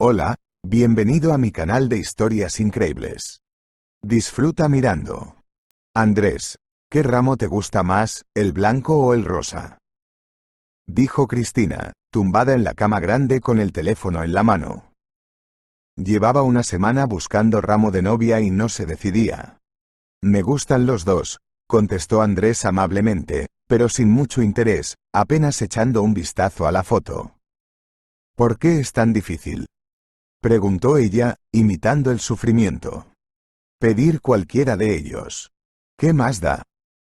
Hola, bienvenido a mi canal de historias increíbles. Disfruta mirando. Andrés, ¿qué ramo te gusta más, el blanco o el rosa? Dijo Cristina, tumbada en la cama grande con el teléfono en la mano. Llevaba una semana buscando ramo de novia y no se decidía. Me gustan los dos, contestó Andrés amablemente, pero sin mucho interés, apenas echando un vistazo a la foto. ¿Por qué es tan difícil?, preguntó ella, imitando el sufrimiento. Pedir cualquiera de ellos. ¿Qué más da?,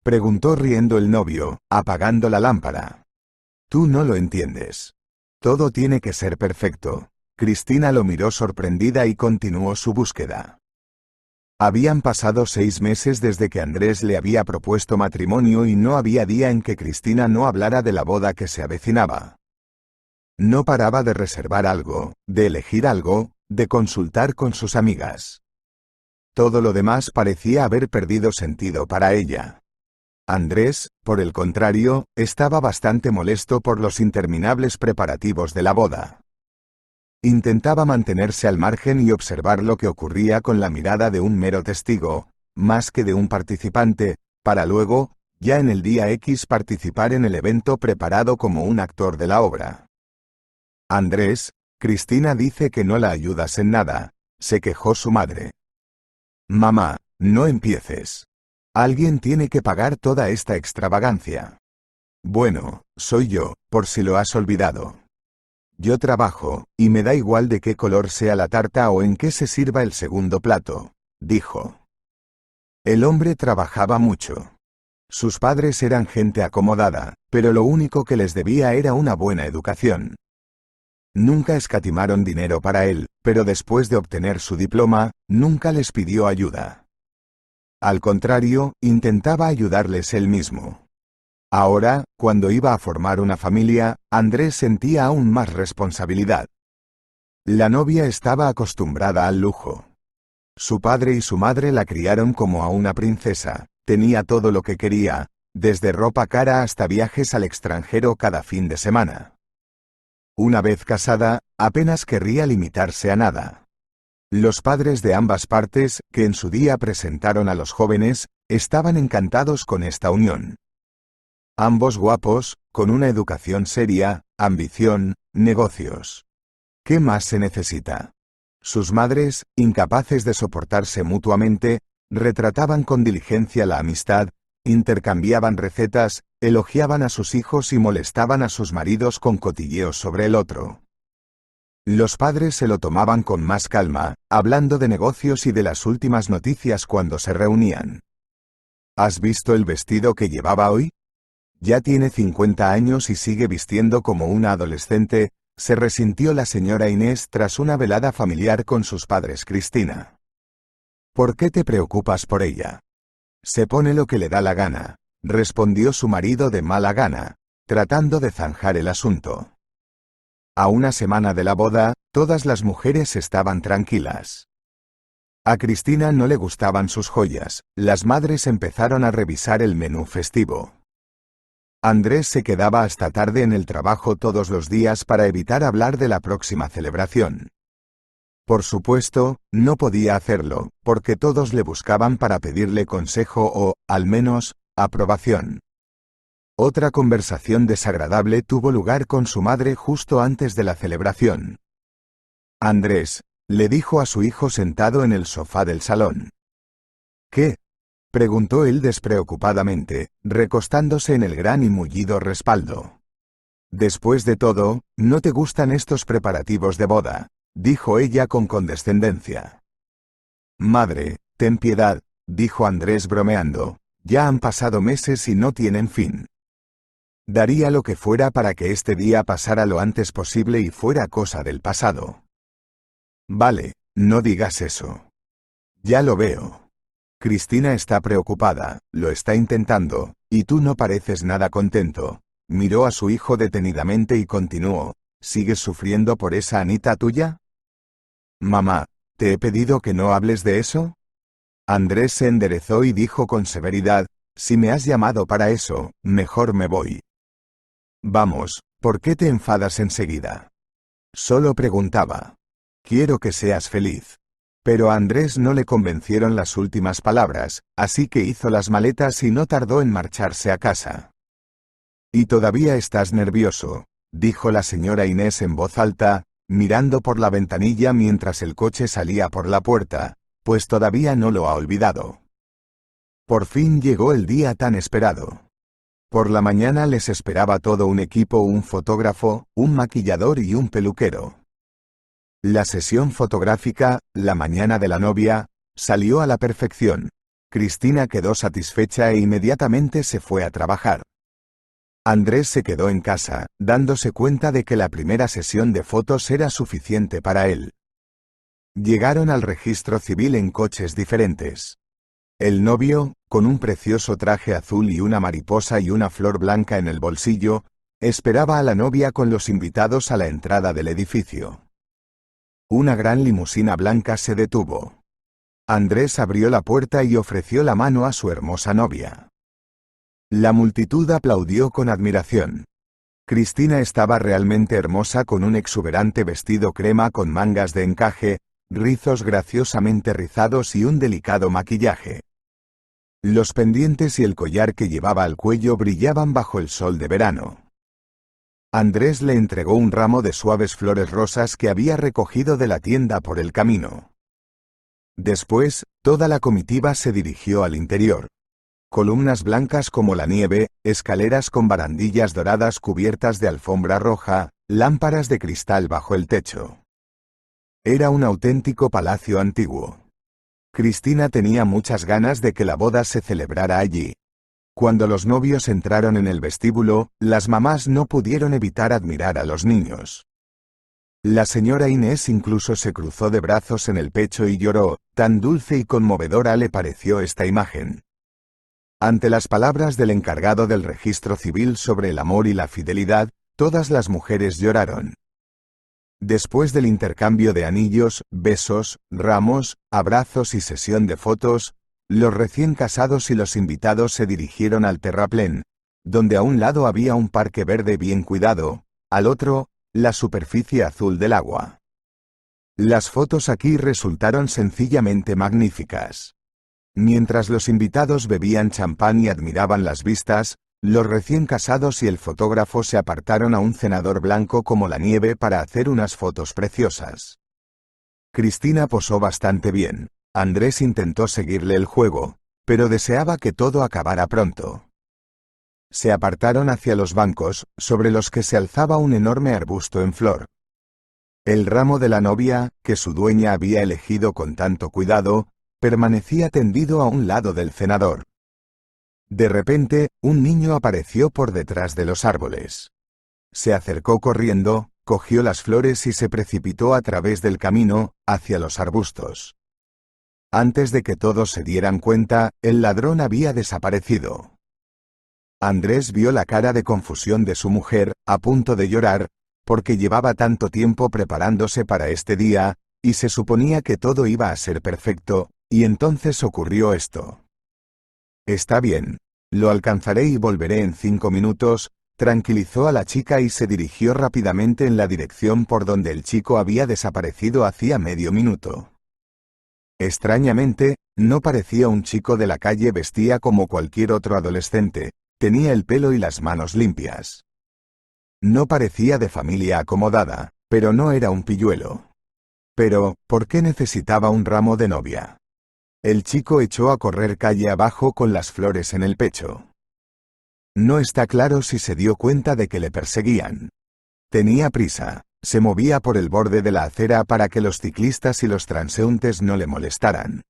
preguntó riendo el novio, apagando la lámpara. Tú no lo entiendes. Todo tiene que ser perfecto. Cristina lo miró sorprendida y continuó su búsqueda. Habían pasado 6 meses desde que Andrés le había propuesto matrimonio y no había día en que Cristina no hablara de la boda que se avecinaba. No paraba de reservar algo, de elegir algo, de consultar con sus amigas. Todo lo demás parecía haber perdido sentido para ella. Andrés, por el contrario, estaba bastante molesto por los interminables preparativos de la boda. Intentaba mantenerse al margen y observar lo que ocurría con la mirada de un mero testigo, más que de un participante, para luego, ya en el día X, participar en el evento preparado como un actor de la obra. Andrés, Cristina dice que no la ayudas en nada, se quejó su madre. Mamá, no empieces. Alguien tiene que pagar toda esta extravagancia. Bueno, soy yo, por si lo has olvidado. Yo trabajo, y me da igual de qué color sea la tarta o en qué se sirva el segundo plato, dijo. El hombre trabajaba mucho. Sus padres eran gente acomodada, pero lo único que les debía era una buena educación. Nunca escatimaron dinero para él, pero después de obtener su diploma, nunca les pidió ayuda. Al contrario, intentaba ayudarles él mismo. Ahora, cuando iba a formar una familia, Andrés sentía aún más responsabilidad. La novia estaba acostumbrada al lujo. Su padre y su madre la criaron como a una princesa, tenía todo lo que quería, desde ropa cara hasta viajes al extranjero cada fin de semana. Una vez casada, apenas querría limitarse a nada. Los padres de ambas partes, que en su día presentaron a los jóvenes, estaban encantados con esta unión. Ambos guapos, con una educación seria, ambición, negocios. ¿Qué más se necesita? Sus madres, incapaces de soportarse mutuamente, retrataban con diligencia la amistad, intercambiaban recetas, elogiaban a sus hijos y molestaban a sus maridos con cotilleos sobre el otro. Los padres se lo tomaban con más calma, hablando de negocios y de las últimas noticias cuando se reunían. ¿Has visto el vestido que llevaba hoy? Ya tiene 50 años y sigue vistiendo como una adolescente, se resintió la señora Inés tras una velada familiar con sus padres. Cristina. ¿Por qué te preocupas por ella? Se pone lo que le da la gana, respondió su marido de mala gana, tratando de zanjar el asunto. A una semana de la boda, todas las mujeres estaban tranquilas. A Cristina no le gustaban sus joyas, las madres empezaron a revisar el menú festivo. Andrés se quedaba hasta tarde en el trabajo todos los días para evitar hablar de la próxima celebración. Por supuesto, no podía hacerlo, porque todos le buscaban para pedirle consejo o, al menos, aprobación. Otra conversación desagradable tuvo lugar con su madre justo antes de la celebración. Andrés, le dijo a su hijo sentado en el sofá del salón. ¿Qué?, preguntó él despreocupadamente, recostándose en el gran y mullido respaldo. Después de todo, ¿no te gustan estos preparativos de boda?, dijo ella con condescendencia. Madre, ten piedad, dijo Andrés bromeando, ya han pasado meses y no tienen fin. Daría lo que fuera para que este día pasara lo antes posible y fuera cosa del pasado. Vale, no digas eso. Ya lo veo. Cristina está preocupada, lo está intentando, y tú no pareces nada contento. Miró a su hijo detenidamente y continuó, ¿sigues sufriendo por esa Anita tuya? Mamá, ¿te he pedido que no hables de eso? Andrés se enderezó y dijo con severidad, si me has llamado para eso, mejor me voy. Vamos, ¿por qué te enfadas enseguida? Solo preguntaba. Quiero que seas feliz. Pero a Andrés no le convencieron las últimas palabras, así que hizo las maletas y no tardó en marcharse a casa. «¿Y todavía estás nervioso?», dijo la señora Inés en voz alta, mirando por la ventanilla mientras el coche salía por la puerta, pues todavía no lo ha olvidado. Por fin llegó el día tan esperado. Por la mañana les esperaba todo un equipo: un fotógrafo, un maquillador y un peluquero. La sesión fotográfica, la mañana de la novia, salió a la perfección. Cristina quedó satisfecha e inmediatamente se fue a trabajar. Andrés se quedó en casa, dándose cuenta de que la primera sesión de fotos era suficiente para él. Llegaron al registro civil en coches diferentes. El novio, con un precioso traje azul y una mariposa y una flor blanca en el bolsillo, esperaba a la novia con los invitados a la entrada del edificio. Una gran limusina blanca se detuvo. Andrés abrió la puerta y ofreció la mano a su hermosa novia. La multitud aplaudió con admiración. Cristina estaba realmente hermosa, con un exuberante vestido crema con mangas de encaje, rizos graciosamente rizados y un delicado maquillaje. Los pendientes y el collar que llevaba al cuello brillaban bajo el sol de verano. Andrés le entregó un ramo de suaves flores rosas que había recogido de la tienda por el camino. Después, toda la comitiva se dirigió al interior. Columnas blancas como la nieve, escaleras con barandillas doradas cubiertas de alfombra roja, lámparas de cristal bajo el techo. Era un auténtico palacio antiguo. Cristina tenía muchas ganas de que la boda se celebrara allí. Cuando los novios entraron en el vestíbulo, las mamás no pudieron evitar admirar a los niños. La señora Inés incluso se cruzó de brazos en el pecho y lloró, tan dulce y conmovedora le pareció esta imagen. Ante las palabras del encargado del registro civil sobre el amor y la fidelidad, todas las mujeres lloraron. Después del intercambio de anillos, besos, ramos, abrazos y sesión de fotos, los recién casados y los invitados se dirigieron al terraplén, donde a un lado había un parque verde bien cuidado, al otro, la superficie azul del agua. Las fotos aquí resultaron sencillamente magníficas. Mientras los invitados bebían champán y admiraban las vistas, los recién casados y el fotógrafo se apartaron a un cenador blanco como la nieve para hacer unas fotos preciosas. Cristina posó bastante bien. Andrés intentó seguirle el juego, pero deseaba que todo acabara pronto. Se apartaron hacia los bancos, sobre los que se alzaba un enorme arbusto en flor. El ramo de la novia, que su dueña había elegido con tanto cuidado, permanecía tendido a un lado del cenador. De repente, un niño apareció por detrás de los árboles. Se acercó corriendo, cogió las flores y se precipitó a través del camino, hacia los arbustos. Antes de que todos se dieran cuenta, el ladrón había desaparecido. Andrés vio la cara de confusión de su mujer, a punto de llorar, porque llevaba tanto tiempo preparándose para este día, y se suponía que todo iba a ser perfecto, y entonces ocurrió esto. «Está bien. Lo alcanzaré y volveré en 5 minutos», tranquilizó a la chica y se dirigió rápidamente en la dirección por donde el chico había desaparecido hacía medio minuto. Extrañamente, no parecía un chico de la calle, vestía como cualquier otro adolescente, tenía el pelo y las manos limpias. No parecía de familia acomodada, pero no era un pilluelo. Pero, ¿por qué necesitaba un ramo de novia? El chico echó a correr calle abajo con las flores en el pecho. No está claro si se dio cuenta de que le perseguían. Tenía prisa. Se movía por el borde de la acera para que los ciclistas y los transeúntes no le molestaran.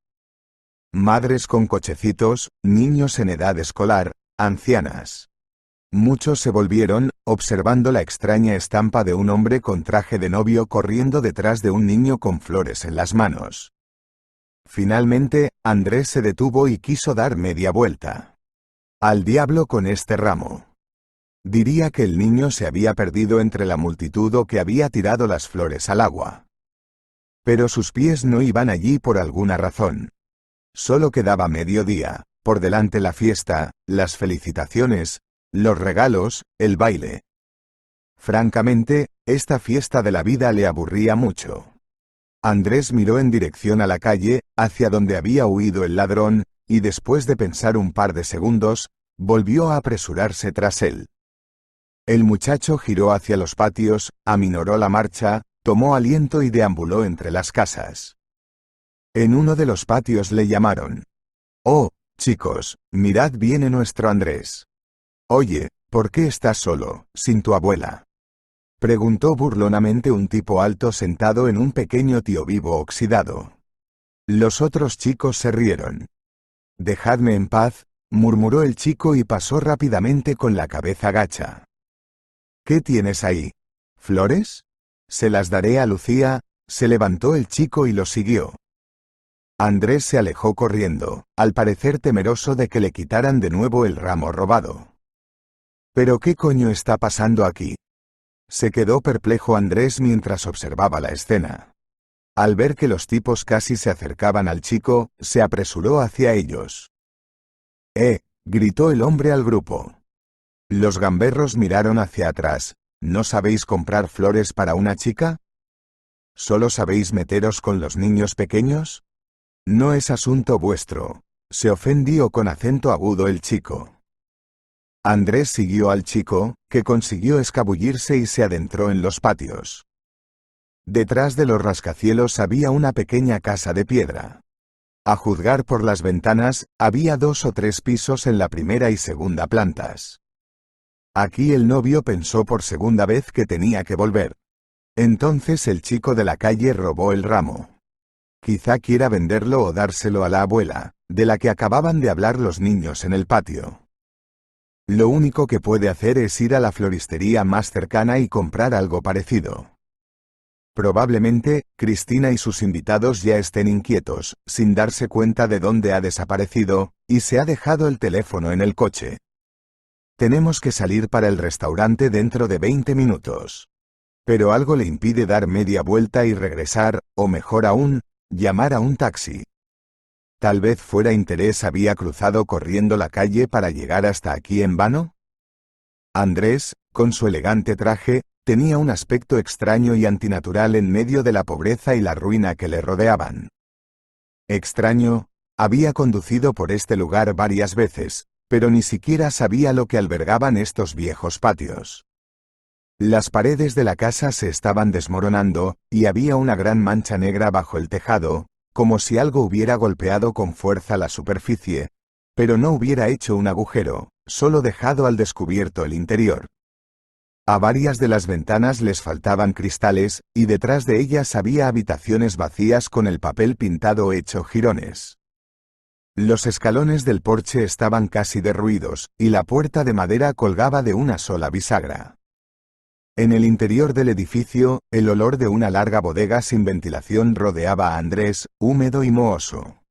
Madres con cochecitos, niños en edad escolar, ancianas. Muchos se volvieron, observando la extraña estampa de un hombre con traje de novio corriendo detrás de un niño con flores en las manos. Finalmente, Andrés se detuvo y quiso dar media vuelta. «Al diablo con este ramo». Diría que el niño se había perdido entre la multitud o que había tirado las flores al agua. Pero sus pies no iban allí por alguna razón. Solo quedaba mediodía, por delante la fiesta, las felicitaciones, los regalos, el baile. Francamente, esta fiesta de la vida le aburría mucho. Andrés miró en dirección a la calle, hacia donde había huido el ladrón, y después de pensar un par de segundos, volvió a apresurarse tras él. El muchacho giró hacia los patios, aminoró la marcha, tomó aliento y deambuló entre las casas. En uno de los patios le llamaron. «Oh, chicos, mirad, viene nuestro Andrés». «Oye, ¿por qué estás solo, sin tu abuela?», preguntó burlonamente un tipo alto sentado en un pequeño tío vivo oxidado. Los otros chicos se rieron. «Dejadme en paz», murmuró el chico y pasó rápidamente con la cabeza gacha. «¿Qué tienes ahí? ¿Flores? Se las daré a Lucía», se levantó el chico y lo siguió. Andrés se alejó corriendo, al parecer temeroso de que le quitaran de nuevo el ramo robado. «¿Pero qué coño está pasando aquí?», se quedó perplejo Andrés mientras observaba la escena. Al ver que los tipos casi se acercaban al chico, se apresuró hacia ellos. Gritó el hombre al grupo. Los gamberros miraron hacia atrás. «¿No sabéis comprar flores para una chica? ¿Solo sabéis meteros con los niños pequeños? No es asunto vuestro», se ofendió con acento agudo el chico. Andrés siguió al chico, que consiguió escabullirse y se adentró en los patios. Detrás de los rascacielos había una pequeña casa de piedra. A juzgar por las ventanas, había 2 o 3 pisos en la primera y segunda plantas. Aquí el novio pensó por segunda vez que tenía que volver. Entonces el chico de la calle robó el ramo. Quizá quiera venderlo o dárselo a la abuela, de la que acababan de hablar los niños en el patio. Lo único que puede hacer es ir a la floristería más cercana y comprar algo parecido. Probablemente, Cristina y sus invitados ya estén inquietos, sin darse cuenta de dónde ha desaparecido, y se ha dejado el teléfono en el coche. Tenemos que salir para el restaurante dentro de 20 minutos. Pero algo le impide dar media vuelta y regresar, o mejor aún, llamar a un taxi. Tal vez fuera interés había cruzado corriendo la calle para llegar hasta aquí en vano. Andrés, con su elegante traje, tenía un aspecto extraño y antinatural en medio de la pobreza y la ruina que le rodeaban. Extraño, había conducido por este lugar varias veces, pero ni siquiera sabía lo que albergaban estos viejos patios. Las paredes de la casa se estaban desmoronando, y había una gran mancha negra bajo el tejado, como si algo hubiera golpeado con fuerza la superficie, pero no hubiera hecho un agujero, solo dejado al descubierto el interior. A varias de las ventanas les faltaban cristales, y detrás de ellas había habitaciones vacías con el papel pintado hecho jirones. Los escalones del porche estaban casi derruidos, y la puerta de madera colgaba de una sola bisagra. En el interior del edificio, el olor de una larga bodega sin ventilación rodeaba a Andrés, húmedo y mohoso.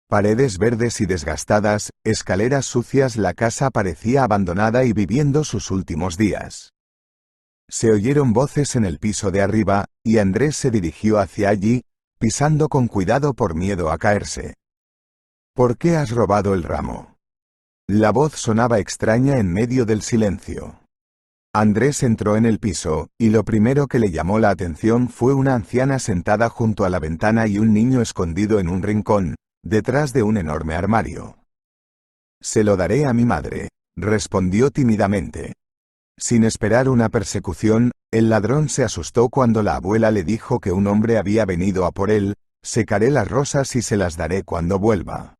Paredes verdes y desgastadas, escaleras sucias, la casa parecía abandonada y viviendo sus últimos días. Se oyeron voces en el piso de arriba, y Andrés se dirigió hacia allí, pisando con cuidado por miedo a caerse. «¿Por qué has robado el ramo?». La voz sonaba extraña en medio del silencio. Andrés entró en el piso, y lo primero que le llamó la atención fue una anciana sentada junto a la ventana y un niño escondido en un rincón, detrás de un enorme armario. «Se lo daré a mi madre», respondió tímidamente. Sin esperar una persecución, el ladrón se asustó cuando la abuela le dijo que un hombre había venido a por él. «Secaré las rosas y se las daré cuando vuelva».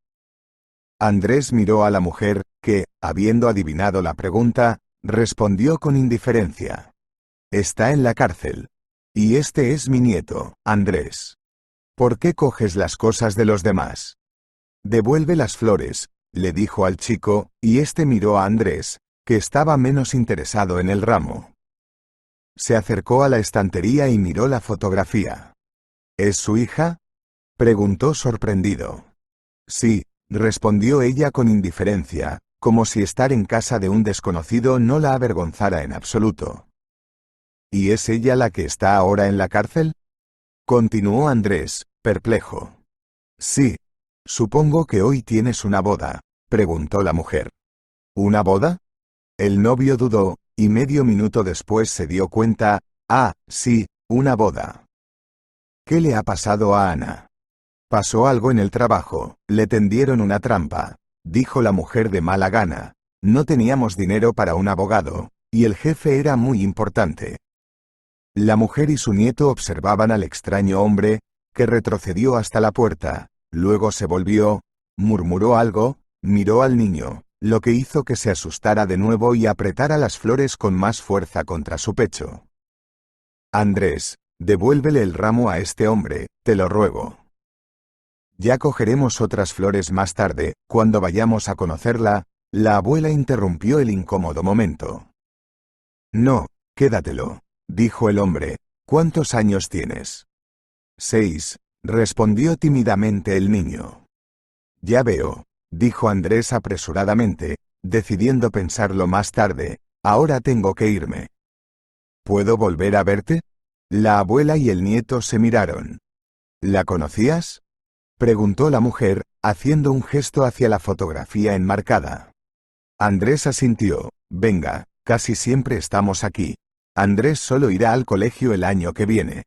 Andrés miró a la mujer, que, habiendo adivinado la pregunta, respondió con indiferencia. «Está en la cárcel. Y este es mi nieto, Andrés. ¿Por qué coges las cosas de los demás?». «Devuelve las flores», le dijo al chico, y este miró a Andrés, que estaba menos interesado en el ramo. Se acercó a la estantería y miró la fotografía. «¿Es su hija?», preguntó sorprendido. «Sí», respondió ella con indiferencia, como si estar en casa de un desconocido no la avergonzara en absoluto. «¿Y es ella la que está ahora en la cárcel?», continuó Andrés, perplejo. «Sí. Supongo que hoy tienes una boda», preguntó la mujer. «¿Una boda?». El novio dudó, y medio minuto después se dio cuenta. «Ah, sí, una boda». ¿Qué le ha pasado a Ana? Pasó algo en el trabajo, le tendieron una trampa, dijo la mujer de mala gana. No teníamos dinero para un abogado, y el jefe era muy importante. La mujer y su nieto observaban al extraño hombre, que retrocedió hasta la puerta, luego se volvió, murmuró algo, miró al niño, lo que hizo que se asustara de nuevo y apretara las flores con más fuerza contra su pecho. Andrés, devuélvele el ramo a este hombre, te lo ruego. Ya cogeremos otras flores más tarde, cuando vayamos a conocerla. La abuela interrumpió el incómodo momento. No, quédatelo, dijo el hombre. ¿Cuántos años tienes? 6, respondió tímidamente el niño. Ya veo, dijo Andrés apresuradamente, decidiendo pensarlo más tarde. Ahora tengo que irme. ¿Puedo volver a verte? La abuela y el nieto se miraron. ¿La conocías?, preguntó la mujer, haciendo un gesto hacia la fotografía enmarcada. Andrés asintió. Venga, casi siempre estamos aquí. Andrés solo irá al colegio el año que viene.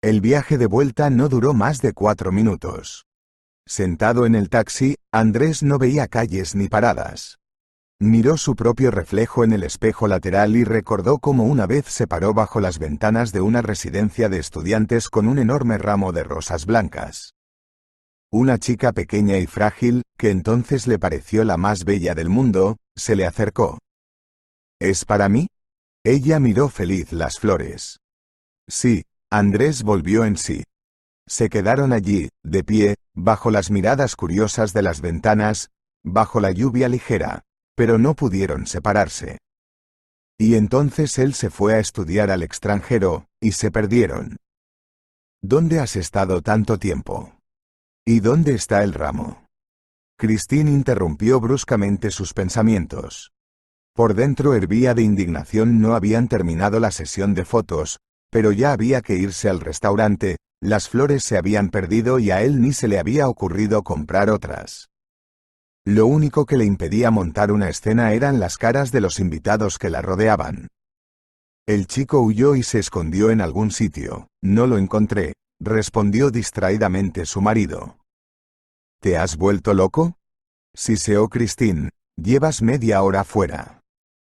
El viaje de vuelta no duró más de 4 minutos. Sentado en el taxi, Andrés no veía calles ni paradas. Miró su propio reflejo en el espejo lateral y recordó cómo una vez se paró bajo las ventanas de una residencia de estudiantes con un enorme ramo de rosas blancas. Una chica pequeña y frágil, que entonces le pareció la más bella del mundo, se le acercó. ¿Es para mí? Ella miró feliz las flores. Sí, Andrés volvió en sí. Se quedaron allí, de pie, bajo las miradas curiosas de las ventanas, bajo la lluvia ligera, pero no pudieron separarse. Y entonces él se fue a estudiar al extranjero, y se perdieron. ¿Dónde has estado tanto tiempo? ¿Y dónde está el ramo? Christine interrumpió bruscamente sus pensamientos. Por dentro hervía de indignación. No habían terminado la sesión de fotos, pero ya había que irse al restaurante. Las flores se habían perdido y a él ni se le había ocurrido comprar otras. Lo único que le impedía montar una escena eran las caras de los invitados que la rodeaban. El chico huyó y se escondió en algún sitio. No lo encontré, respondió distraídamente su marido. ¿Te has vuelto loco? Siseó Christine. Llevas media hora fuera.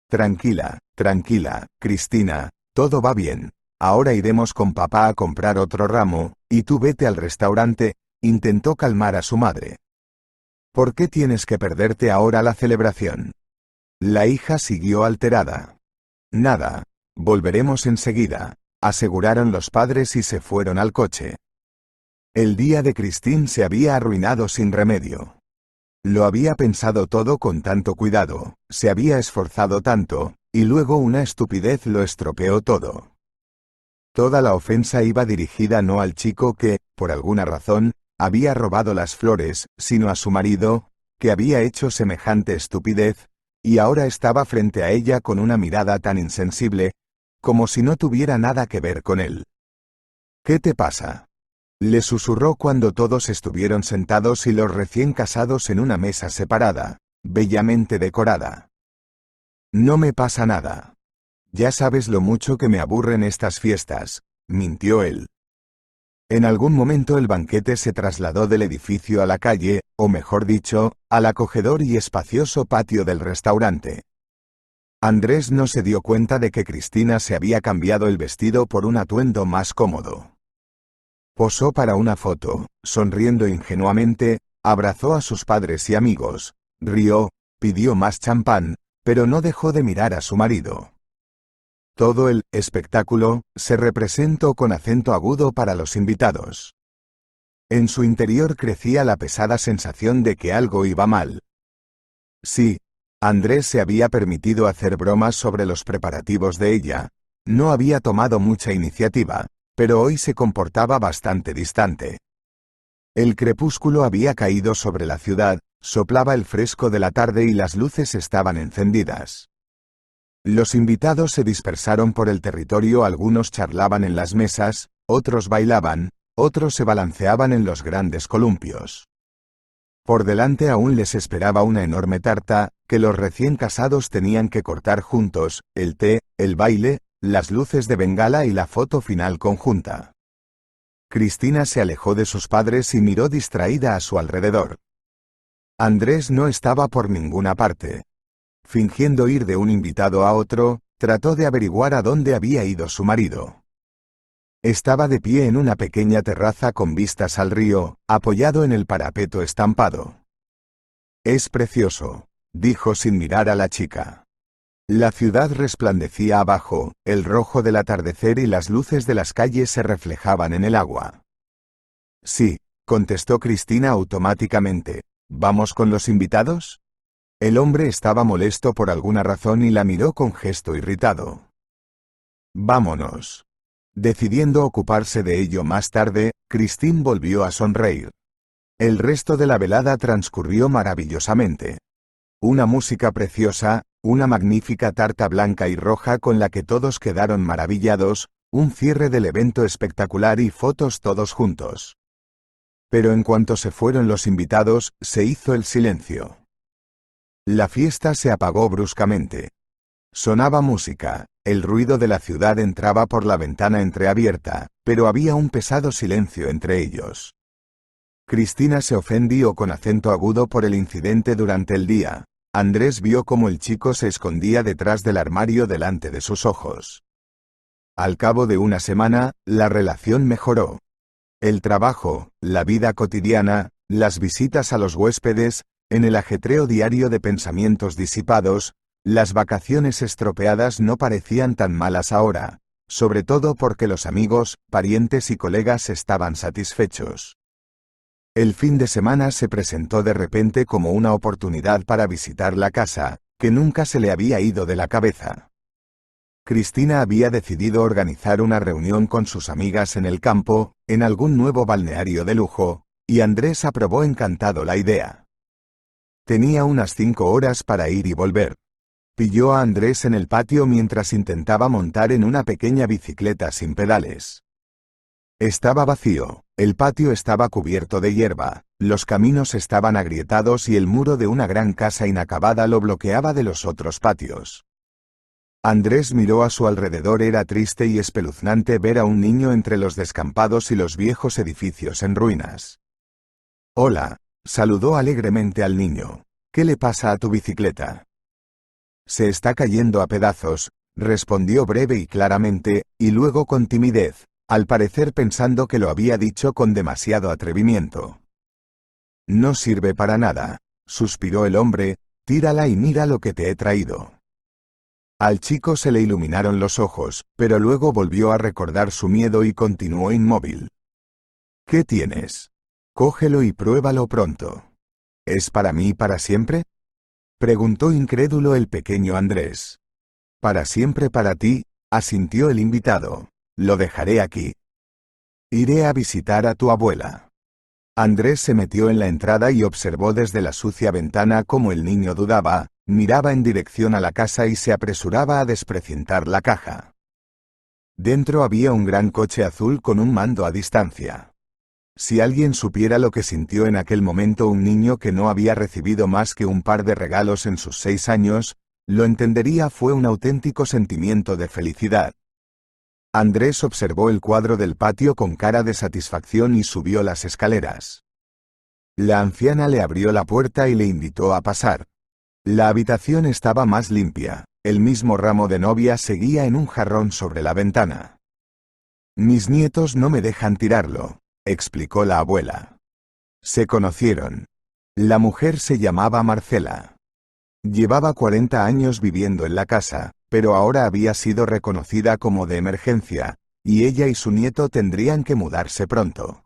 Tranquila, tranquila, Cristina, todo va bien. Ahora iremos con papá a comprar otro ramo, y tú vete al restaurante. Intentó calmar a su madre. ¿Por qué tienes que perderte ahora la celebración? La hija siguió alterada. Nada, volveremos enseguida, aseguraron los padres y se fueron al coche. El día de Christine se había arruinado sin remedio. Lo había pensado todo con tanto cuidado, se había esforzado tanto, y luego una estupidez lo estropeó todo. Toda la ofensa iba dirigida no al chico que, por alguna razón, había robado las flores, sino a su marido, que había hecho semejante estupidez, y ahora estaba frente a ella con una mirada tan insensible, como si no tuviera nada que ver con él. ¿Qué te pasa?, le susurró cuando todos estuvieron sentados y los recién casados en una mesa separada, bellamente decorada. No me pasa nada. Ya sabes lo mucho que me aburren estas fiestas, mintió él. En algún momento el banquete se trasladó del edificio a la calle, o mejor dicho, al acogedor y espacioso patio del restaurante. Andrés no se dio cuenta de que Cristina se había cambiado el vestido por un atuendo más cómodo. Posó para una foto, sonriendo ingenuamente, abrazó a sus padres y amigos, rió, pidió más champán, pero no dejó de mirar a su marido. Todo el espectáculo se representó con acento agudo para los invitados. En su interior crecía la pesada sensación de que algo iba mal. Sí, Andrés se había permitido hacer bromas sobre los preparativos de ella, no había tomado mucha iniciativa, pero hoy se comportaba bastante distante. El crepúsculo había caído sobre la ciudad, soplaba el fresco de la tarde y las luces estaban encendidas. Los invitados se dispersaron por el territorio, algunos charlaban en las mesas, otros bailaban, otros se balanceaban en los grandes columpios. Por delante aún les esperaba una enorme tarta, que los recién casados tenían que cortar juntos, el té, el baile, las luces de bengala y la foto final conjunta. Cristina se alejó de sus padres y miró distraída a su alrededor. Andrés no estaba por ninguna parte. Fingiendo ir de un invitado a otro, trató de averiguar a dónde había ido su marido. Estaba de pie en una pequeña terraza con vistas al río, apoyado en el parapeto estampado. «Es precioso», dijo sin mirar a la chica. La ciudad resplandecía abajo, el rojo del atardecer y las luces de las calles se reflejaban en el agua. «Sí», contestó Cristina automáticamente. «¿Vamos con los invitados?» El hombre estaba molesto por alguna razón y la miró con gesto irritado. «Vámonos». Decidiendo ocuparse de ello más tarde, Christine volvió a sonreír. El resto de la velada transcurrió maravillosamente. Una música preciosa, una magnífica tarta blanca y roja con la que todos quedaron maravillados, un cierre del evento espectacular y fotos todos juntos. Pero en cuanto se fueron los invitados, se hizo el silencio. La fiesta se apagó bruscamente. Sonaba música, el ruido de la ciudad entraba por la ventana entreabierta, pero había un pesado silencio entre ellos. Cristina se ofendió con acento agudo por el incidente durante el día. Andrés vio cómo el chico se escondía detrás del armario delante de sus ojos. Al cabo de una semana, la relación mejoró. El trabajo, la vida cotidiana, las visitas a los huéspedes, en el ajetreo diario de pensamientos disipados, las vacaciones estropeadas no parecían tan malas ahora, sobre todo porque los amigos, parientes y colegas estaban satisfechos. El fin de semana se presentó de repente como una oportunidad para visitar la casa, que nunca se le había ido de la cabeza. Cristina había decidido organizar una reunión con sus amigas en el campo, en algún nuevo balneario de lujo, y Andrés aprobó encantado la idea. Tenía unas 5 horas para ir y volver. Pilló a Andrés en el patio mientras intentaba montar en una pequeña bicicleta sin pedales. Estaba vacío, el patio estaba cubierto de hierba, los caminos estaban agrietados y el muro de una gran casa inacabada lo bloqueaba de los otros patios. Andrés miró a su alrededor. Era triste y espeluznante ver a un niño entre los descampados y los viejos edificios en ruinas. «Hola», saludó alegremente al niño. «¿Qué le pasa a tu bicicleta?» «Se está cayendo a pedazos», respondió breve y claramente, y luego con timidez, al parecer pensando que lo había dicho con demasiado atrevimiento. «No sirve para nada», suspiró el hombre. «Tírala y mira lo que te he traído». Al chico se le iluminaron los ojos, pero luego volvió a recordar su miedo y continuó inmóvil. «¿Qué tienes? Cógelo y pruébalo pronto». «¿Es para mí para siempre?», preguntó incrédulo el pequeño Andrés. «Para siempre para ti», asintió el invitado. «Lo dejaré aquí. Iré a visitar a tu abuela». Andrés se metió en la entrada y observó desde la sucia ventana cómo el niño dudaba, miraba en dirección a la casa y se apresuraba a desprecintar la caja. Dentro había un gran coche azul con un mando a distancia. Si alguien supiera lo que sintió en aquel momento un niño que no había recibido más que un par de regalos en sus 6 años, lo entendería. Fue un auténtico sentimiento de felicidad. Andrés observó el cuadro del patio con cara de satisfacción y subió las escaleras. La anciana le abrió la puerta y le invitó a pasar. La habitación estaba más limpia, el mismo ramo de novia seguía en un jarrón sobre la ventana. «Mis nietos no me dejan tirarlo», explicó la abuela. Se conocieron. La mujer se llamaba Marcela. Llevaba 40 años viviendo en la casa, pero ahora había sido reconocida como de emergencia, y ella y su nieto tendrían que mudarse pronto.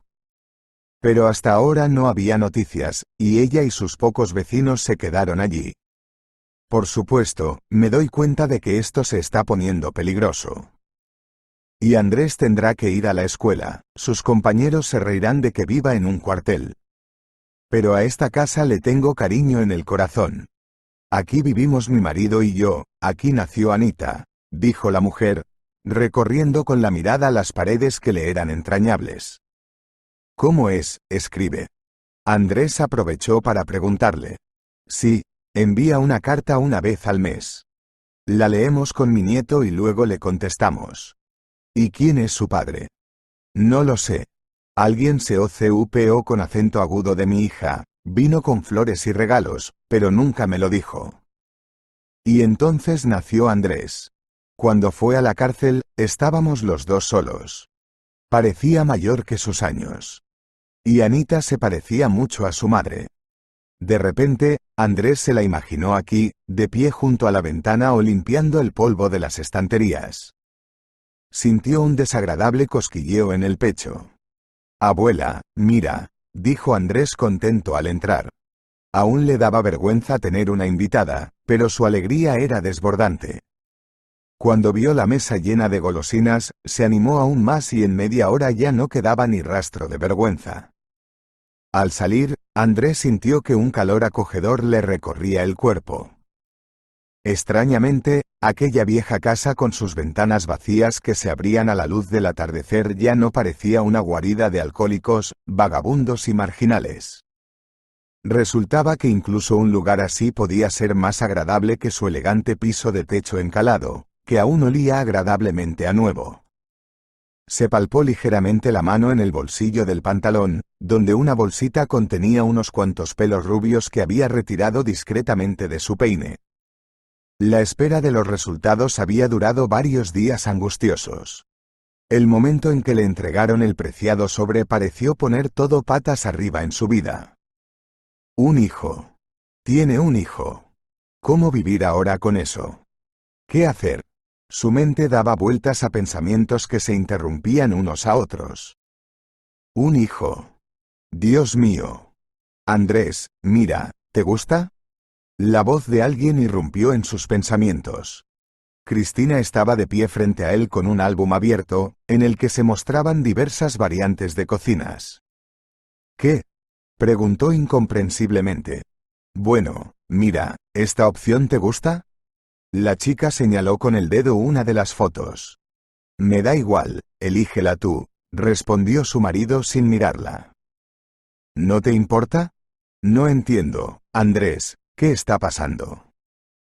Pero hasta ahora no había noticias, y ella y sus pocos vecinos se quedaron allí. «Por supuesto, me doy cuenta de que esto se está poniendo peligroso. Y Andrés tendrá que ir a la escuela, sus compañeros se reirán de que viva en un cuartel. Pero a esta casa le tengo cariño en el corazón. Aquí vivimos mi marido y yo, aquí nació Anita», dijo la mujer, recorriendo con la mirada las paredes que le eran entrañables. «¿Cómo es?», escribe. Andrés aprovechó para preguntarle. «Sí, envía una carta una vez al mes. La leemos con mi nieto y luego le contestamos». «¿Y quién es su padre?» «No lo sé. Alguien se ocupó con acento agudo de mi hija, vino con flores y regalos, pero nunca me lo dijo. Y entonces nació Andrés. Cuando fue a la cárcel, estábamos los dos solos. Parecía mayor que sus años. Y Anita se parecía mucho a su madre. De repente, Andrés se la imaginó aquí, de pie junto a la ventana o limpiando el polvo de las estanterías. Sintió un desagradable cosquilleo en el pecho. «Abuela, mira», dijo Andrés contento al entrar. Aún le daba vergüenza tener una invitada, pero su alegría era desbordante. Cuando vio la mesa llena de golosinas, se animó aún más y en media hora ya no quedaba ni rastro de vergüenza. Al salir, Andrés sintió que un calor acogedor le recorría el cuerpo. Extrañamente, aquella vieja casa con sus ventanas vacías que se abrían a la luz del atardecer ya no parecía una guarida de alcohólicos, vagabundos y marginales. Resultaba que incluso un lugar así podía ser más agradable que su elegante piso de techo encalado, que aún olía agradablemente a nuevo. Se palpó ligeramente la mano en el bolsillo del pantalón, donde una bolsita contenía unos cuantos pelos rubios que había retirado discretamente de su peine. La espera de los resultados había durado varios días angustiosos. El momento en que le entregaron el preciado sobre pareció poner todo patas arriba en su vida. Un hijo. Tiene un hijo. ¿Cómo vivir ahora con eso? ¿Qué hacer? Su mente daba vueltas a pensamientos que se interrumpían unos a otros. Un hijo. Dios mío. Andrés, mira, ¿te gusta? La voz de alguien irrumpió en sus pensamientos. Cristina estaba de pie frente a él con un álbum abierto, en el que se mostraban diversas variantes de cocinas. ¿Qué? Preguntó incomprensiblemente. Bueno, mira, ¿esta opción te gusta? La chica señaló con el dedo una de las fotos. Me da igual, elígela tú, respondió su marido sin mirarla. ¿No te importa? No entiendo, Andrés, ¿qué está pasando?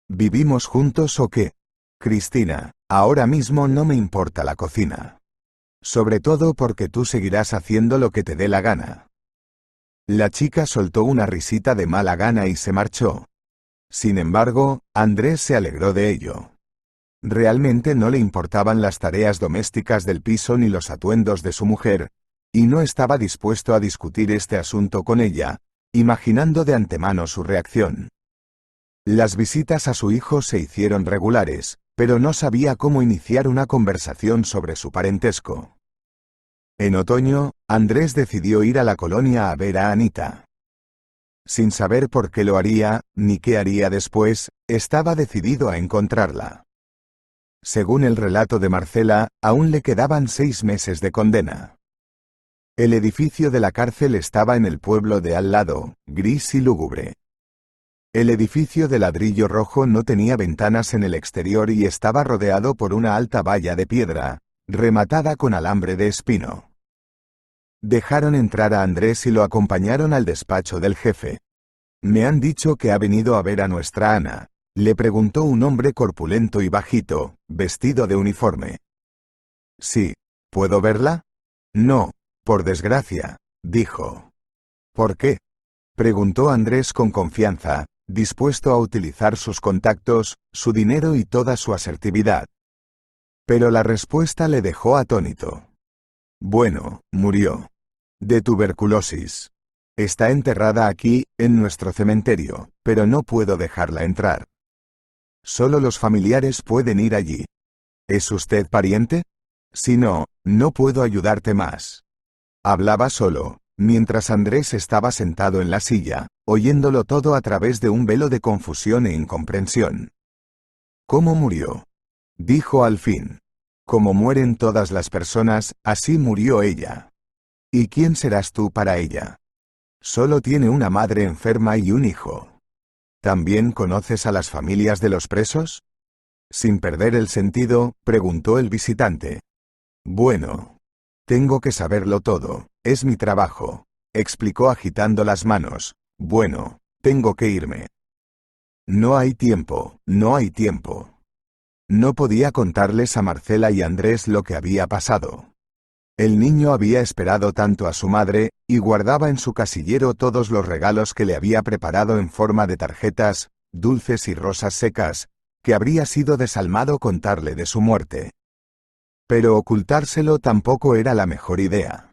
¿Vivimos juntos o qué? Cristina, ahora mismo no me importa la cocina. Sobre todo porque tú seguirás haciendo lo que te dé la gana. La chica soltó una risita de mala gana y se marchó. Sin embargo, Andrés se alegró de ello. Realmente no le importaban las tareas domésticas del piso ni los atuendos de su mujer, y no estaba dispuesto a discutir este asunto con ella, imaginando de antemano su reacción. Las visitas a su hijo se hicieron regulares, pero no sabía cómo iniciar una conversación sobre su parentesco. En otoño, Andrés decidió ir a la colonia a ver a Anita. Sin saber por qué lo haría, ni qué haría después, estaba decidido a encontrarla. Según el relato de Marcela, aún le quedaban 6 meses de condena. El edificio de la cárcel estaba en el pueblo de al lado, gris y lúgubre. El edificio de ladrillo rojo no tenía ventanas en el exterior y estaba rodeado por una alta valla de piedra, rematada con alambre de espino. Dejaron entrar a Andrés y lo acompañaron al despacho del jefe. «Me han dicho que ha venido a ver a nuestra Ana», le preguntó un hombre corpulento y bajito, vestido de uniforme. «Sí. ¿Puedo verla?» «No, por desgracia», dijo. «¿Por qué?», preguntó Andrés con confianza, dispuesto a utilizar sus contactos, su dinero y toda su asertividad. Pero la respuesta le dejó atónito. «Bueno, murió. De tuberculosis. Está enterrada aquí, en nuestro cementerio, pero no puedo dejarla entrar. Solo los familiares pueden ir allí. ¿Es usted pariente? Si no, no puedo ayudarte más». Hablaba solo, mientras Andrés estaba sentado en la silla, oyéndolo todo a través de un velo de confusión e incomprensión. «¿Cómo murió?», dijo al fin. «Como mueren todas las personas, así murió ella. ¿Y quién serás tú para ella? Solo tiene una madre enferma y un hijo. ¿También conoces a las familias de los presos?». Sin perder el sentido, preguntó el visitante. «Bueno. Tengo que saberlo todo, es mi trabajo», explicó agitando las manos. «Bueno, tengo que irme». No hay tiempo, no hay tiempo. No podía contarles a Marcela y Andrés lo que había pasado. El niño había esperado tanto a su madre, y guardaba en su casillero todos los regalos que le había preparado en forma de tarjetas, dulces y rosas secas, que habría sido desalmado contarle de su muerte. Pero ocultárselo tampoco era la mejor idea.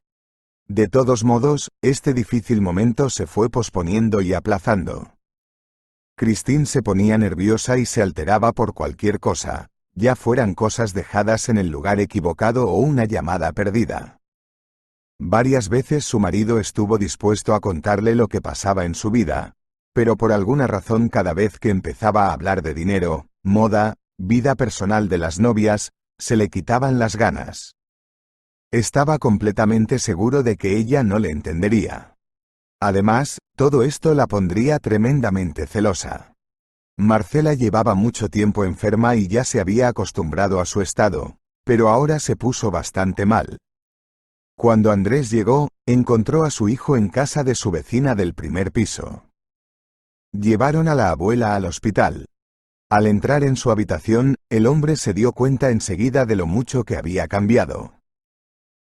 De todos modos, este difícil momento se fue posponiendo y aplazando. Christine se ponía nerviosa y se alteraba por cualquier cosa, ya fueran cosas dejadas en el lugar equivocado o una llamada perdida. Varias veces su marido estuvo dispuesto a contarle lo que pasaba en su vida, pero por alguna razón cada vez que empezaba a hablar de dinero, moda, vida personal de las novias, se le quitaban las ganas. Estaba completamente seguro de que ella no le entendería. Además, todo esto la pondría tremendamente celosa. Marcela llevaba mucho tiempo enferma y ya se había acostumbrado a su estado, pero ahora se puso bastante mal. Cuando Andrés llegó, encontró a su hijo en casa de su vecina del primer piso. Llevaron a la abuela al hospital. Al entrar en su habitación, el hombre se dio cuenta enseguida de lo mucho que había cambiado.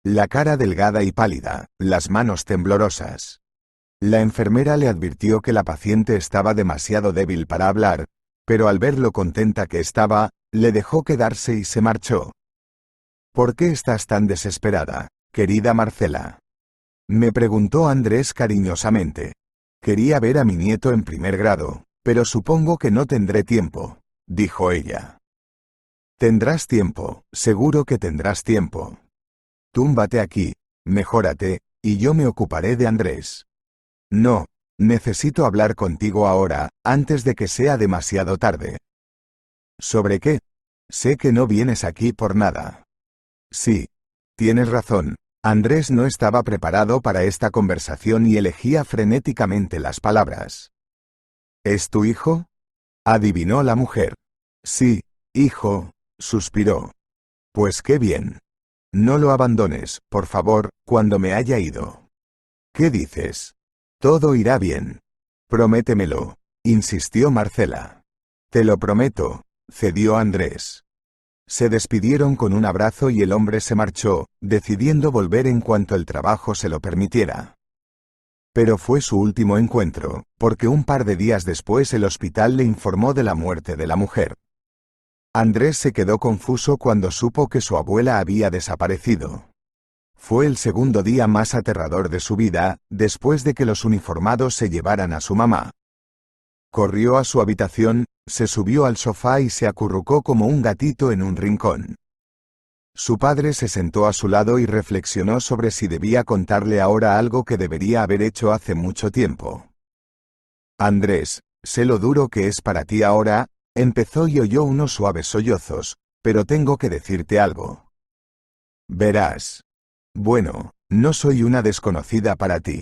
La cara delgada y pálida, las manos temblorosas. La enfermera le advirtió que la paciente estaba demasiado débil para hablar, pero al ver lo contenta que estaba, le dejó quedarse y se marchó. ¿Por qué estás tan desesperada, querida Marcela?, me preguntó Andrés cariñosamente. Quería ver a mi nieto en primer grado, pero supongo que no tendré tiempo, dijo ella. Tendrás tiempo, seguro que tendrás tiempo. Túmbate aquí, mejórate, y yo me ocuparé de Andrés. No, necesito hablar contigo ahora, antes de que sea demasiado tarde. ¿Sobre qué? Sé que no vienes aquí por nada. Sí, tienes razón. Andrés no estaba preparado para esta conversación y elegía frenéticamente las palabras. ¿Es tu hijo?, adivinó la mujer. Sí, hijo, suspiró. Pues qué bien. No lo abandones, por favor, cuando me haya ido. ¿Qué dices? Todo irá bien. Prométemelo, insistió Marcela. Te lo prometo, cedió Andrés. Se despidieron con un abrazo y el hombre se marchó, decidiendo volver en cuanto el trabajo se lo permitiera. Pero fue su último encuentro, porque un par de días después el hospital le informó de la muerte de la mujer. Andrés se quedó confuso cuando supo que su abuela había desaparecido. Fue el segundo día más aterrador de su vida, después de que los uniformados se llevaran a su mamá. Corrió a su habitación, se subió al sofá y se acurrucó como un gatito en un rincón. Su padre se sentó a su lado y reflexionó sobre si debía contarle ahora algo que debería haber hecho hace mucho tiempo. Andrés, sé lo duro que es para ti ahora, empezó y oyó unos suaves sollozos, pero tengo que decirte algo. Verás. Bueno, no soy una desconocida para ti.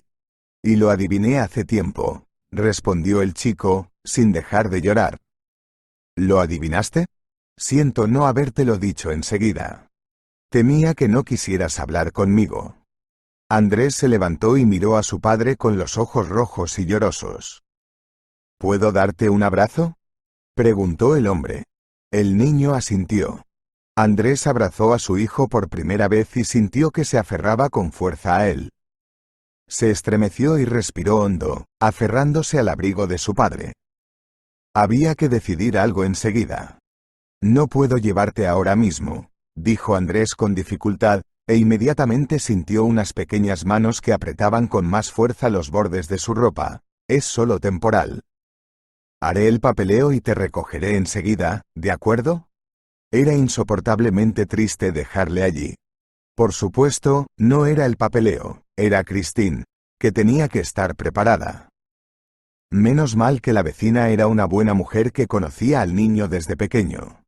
Y lo adiviné hace tiempo, respondió el chico, sin dejar de llorar. ¿Lo adivinaste? Siento no habértelo dicho enseguida. Temía que no quisieras hablar conmigo. Andrés se levantó y miró a su padre con los ojos rojos y llorosos. ¿Puedo darte un abrazo?, preguntó el hombre. El niño asintió. Andrés abrazó a su hijo por primera vez y sintió que se aferraba con fuerza a él. Se estremeció y respiró hondo, aferrándose al abrigo de su padre. Había que decidir algo enseguida. No puedo llevarte ahora mismo, dijo Andrés con dificultad, e inmediatamente sintió unas pequeñas manos que apretaban con más fuerza los bordes de su ropa. Es solo temporal. Haré el papeleo y te recogeré enseguida, ¿de acuerdo? Era insoportablemente triste dejarle allí. Por supuesto, no era el papeleo, era Christine, que tenía que estar preparada. Menos mal que la vecina era una buena mujer que conocía al niño desde pequeño.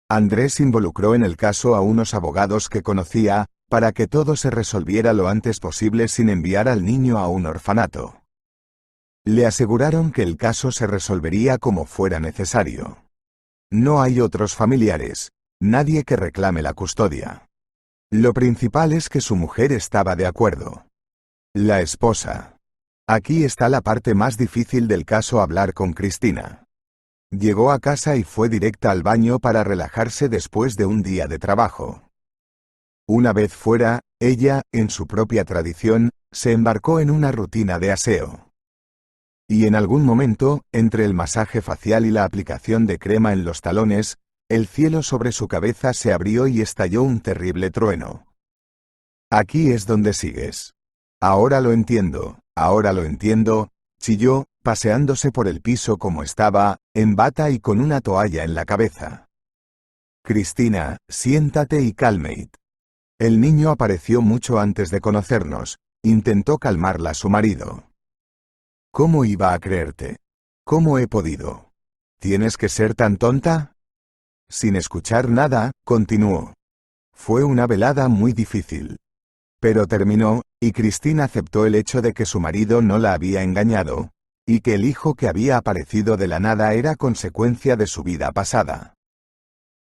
Andrés involucró en el caso a unos abogados que conocía, para que todo se resolviera lo antes posible sin enviar al niño a un orfanato. Le aseguraron que el caso se resolvería como fuera necesario. No hay otros familiares, nadie que reclame la custodia. Lo principal es que su mujer estaba de acuerdo. La esposa. Aquí está la parte más difícil del caso: hablar con Cristina. Llegó a casa y fue directa al baño para relajarse después de un día de trabajo. Una vez fuera, ella, en su propia tradición, se embarcó en una rutina de aseo. Y en algún momento, entre el masaje facial y la aplicación de crema en los talones, el cielo sobre su cabeza se abrió y estalló un terrible trueno. Aquí es donde sigues. Ahora lo entiendo, chilló, paseándose por el piso como estaba, en bata y con una toalla en la cabeza. Cristina, siéntate y calmate. El niño apareció mucho antes de conocernos, intentó calmarla su marido. ¿Cómo iba a creerte? ¿Cómo he podido? ¿Tienes que ser tan tonta? Sin escuchar nada, continuó. Fue una velada muy difícil. Pero terminó, y Cristina aceptó el hecho de que su marido no la había engañado, y que el hijo que había aparecido de la nada era consecuencia de su vida pasada.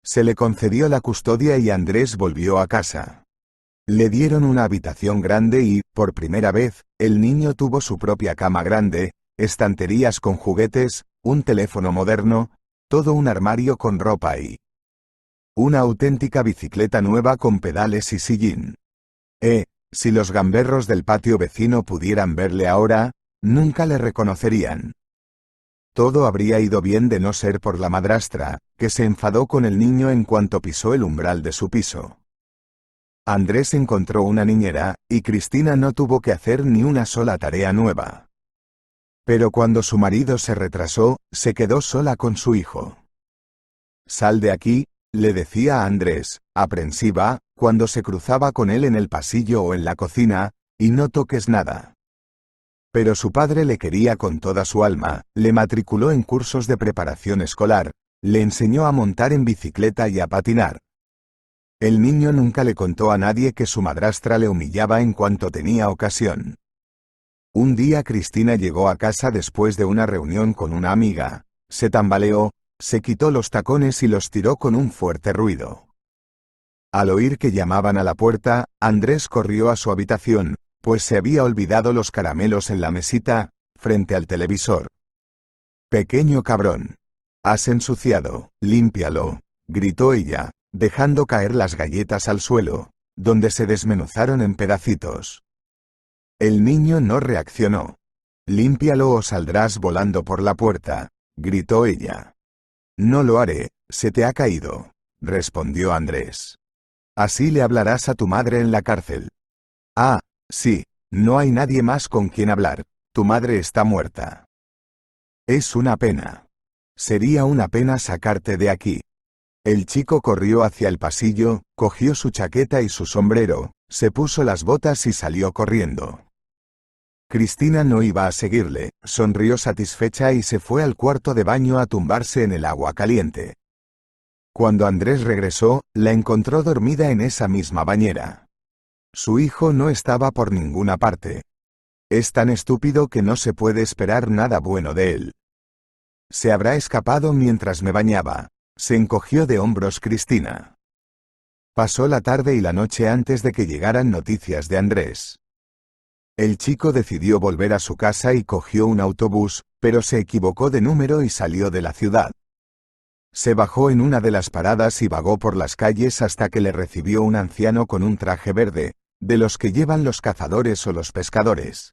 Se le concedió la custodia y Andrés volvió a casa. Le dieron una habitación grande y, por primera vez, el niño tuvo su propia cama grande, estanterías con juguetes, un teléfono moderno, todo un armario con ropa y una auténtica bicicleta nueva con pedales y sillín. Si los gamberros del patio vecino pudieran verle ahora, nunca le reconocerían. Todo habría ido bien de no ser por la madrastra, que se enfadó con el niño en cuanto pisó el umbral de su piso. Andrés encontró una niñera, y Cristina no tuvo que hacer ni una sola tarea nueva. Pero cuando su marido se retrasó, se quedó sola con su hijo. «Sal de aquí», le decía a Andrés, aprensiva, cuando se cruzaba con él en el pasillo o en la cocina, «y no toques nada». Pero su padre le quería con toda su alma, le matriculó en cursos de preparación escolar, le enseñó a montar en bicicleta y a patinar. El niño nunca le contó a nadie que su madrastra le humillaba en cuanto tenía ocasión. Un día Cristina llegó a casa después de una reunión con una amiga, se tambaleó, se quitó los tacones y los tiró con un fuerte ruido. Al oír que llamaban a la puerta, Andrés corrió a su habitación, pues se había olvidado los caramelos en la mesita, frente al televisor. «Pequeño cabrón. Has ensuciado, límpialo», gritó ella, dejando caer las galletas al suelo, donde se desmenuzaron en pedacitos. El niño no reaccionó. «Límpialo o saldrás volando por la puerta», gritó ella. «No lo haré, se te ha caído», respondió Andrés. «Así le hablarás a tu madre en la cárcel». «Ah, sí, no hay nadie más con quien hablar, tu madre está muerta». «Es una pena. Sería una pena sacarte de aquí». El chico corrió hacia el pasillo, cogió su chaqueta y su sombrero, se puso las botas y salió corriendo. Cristina no iba a seguirle, sonrió satisfecha y se fue al cuarto de baño a tumbarse en el agua caliente. Cuando Andrés regresó, la encontró dormida en esa misma bañera. Su hijo no estaba por ninguna parte. Es tan estúpido que no se puede esperar nada bueno de él. Se habrá escapado mientras me bañaba. Se encogió de hombros Cristina. Pasó la tarde y la noche antes de que llegaran noticias de Andrés. El chico decidió volver a su casa y cogió un autobús, pero se equivocó de número y salió de la ciudad. Se bajó en una de las paradas y vagó por las calles hasta que le recibió un anciano con un traje verde, de los que llevan los cazadores o los pescadores.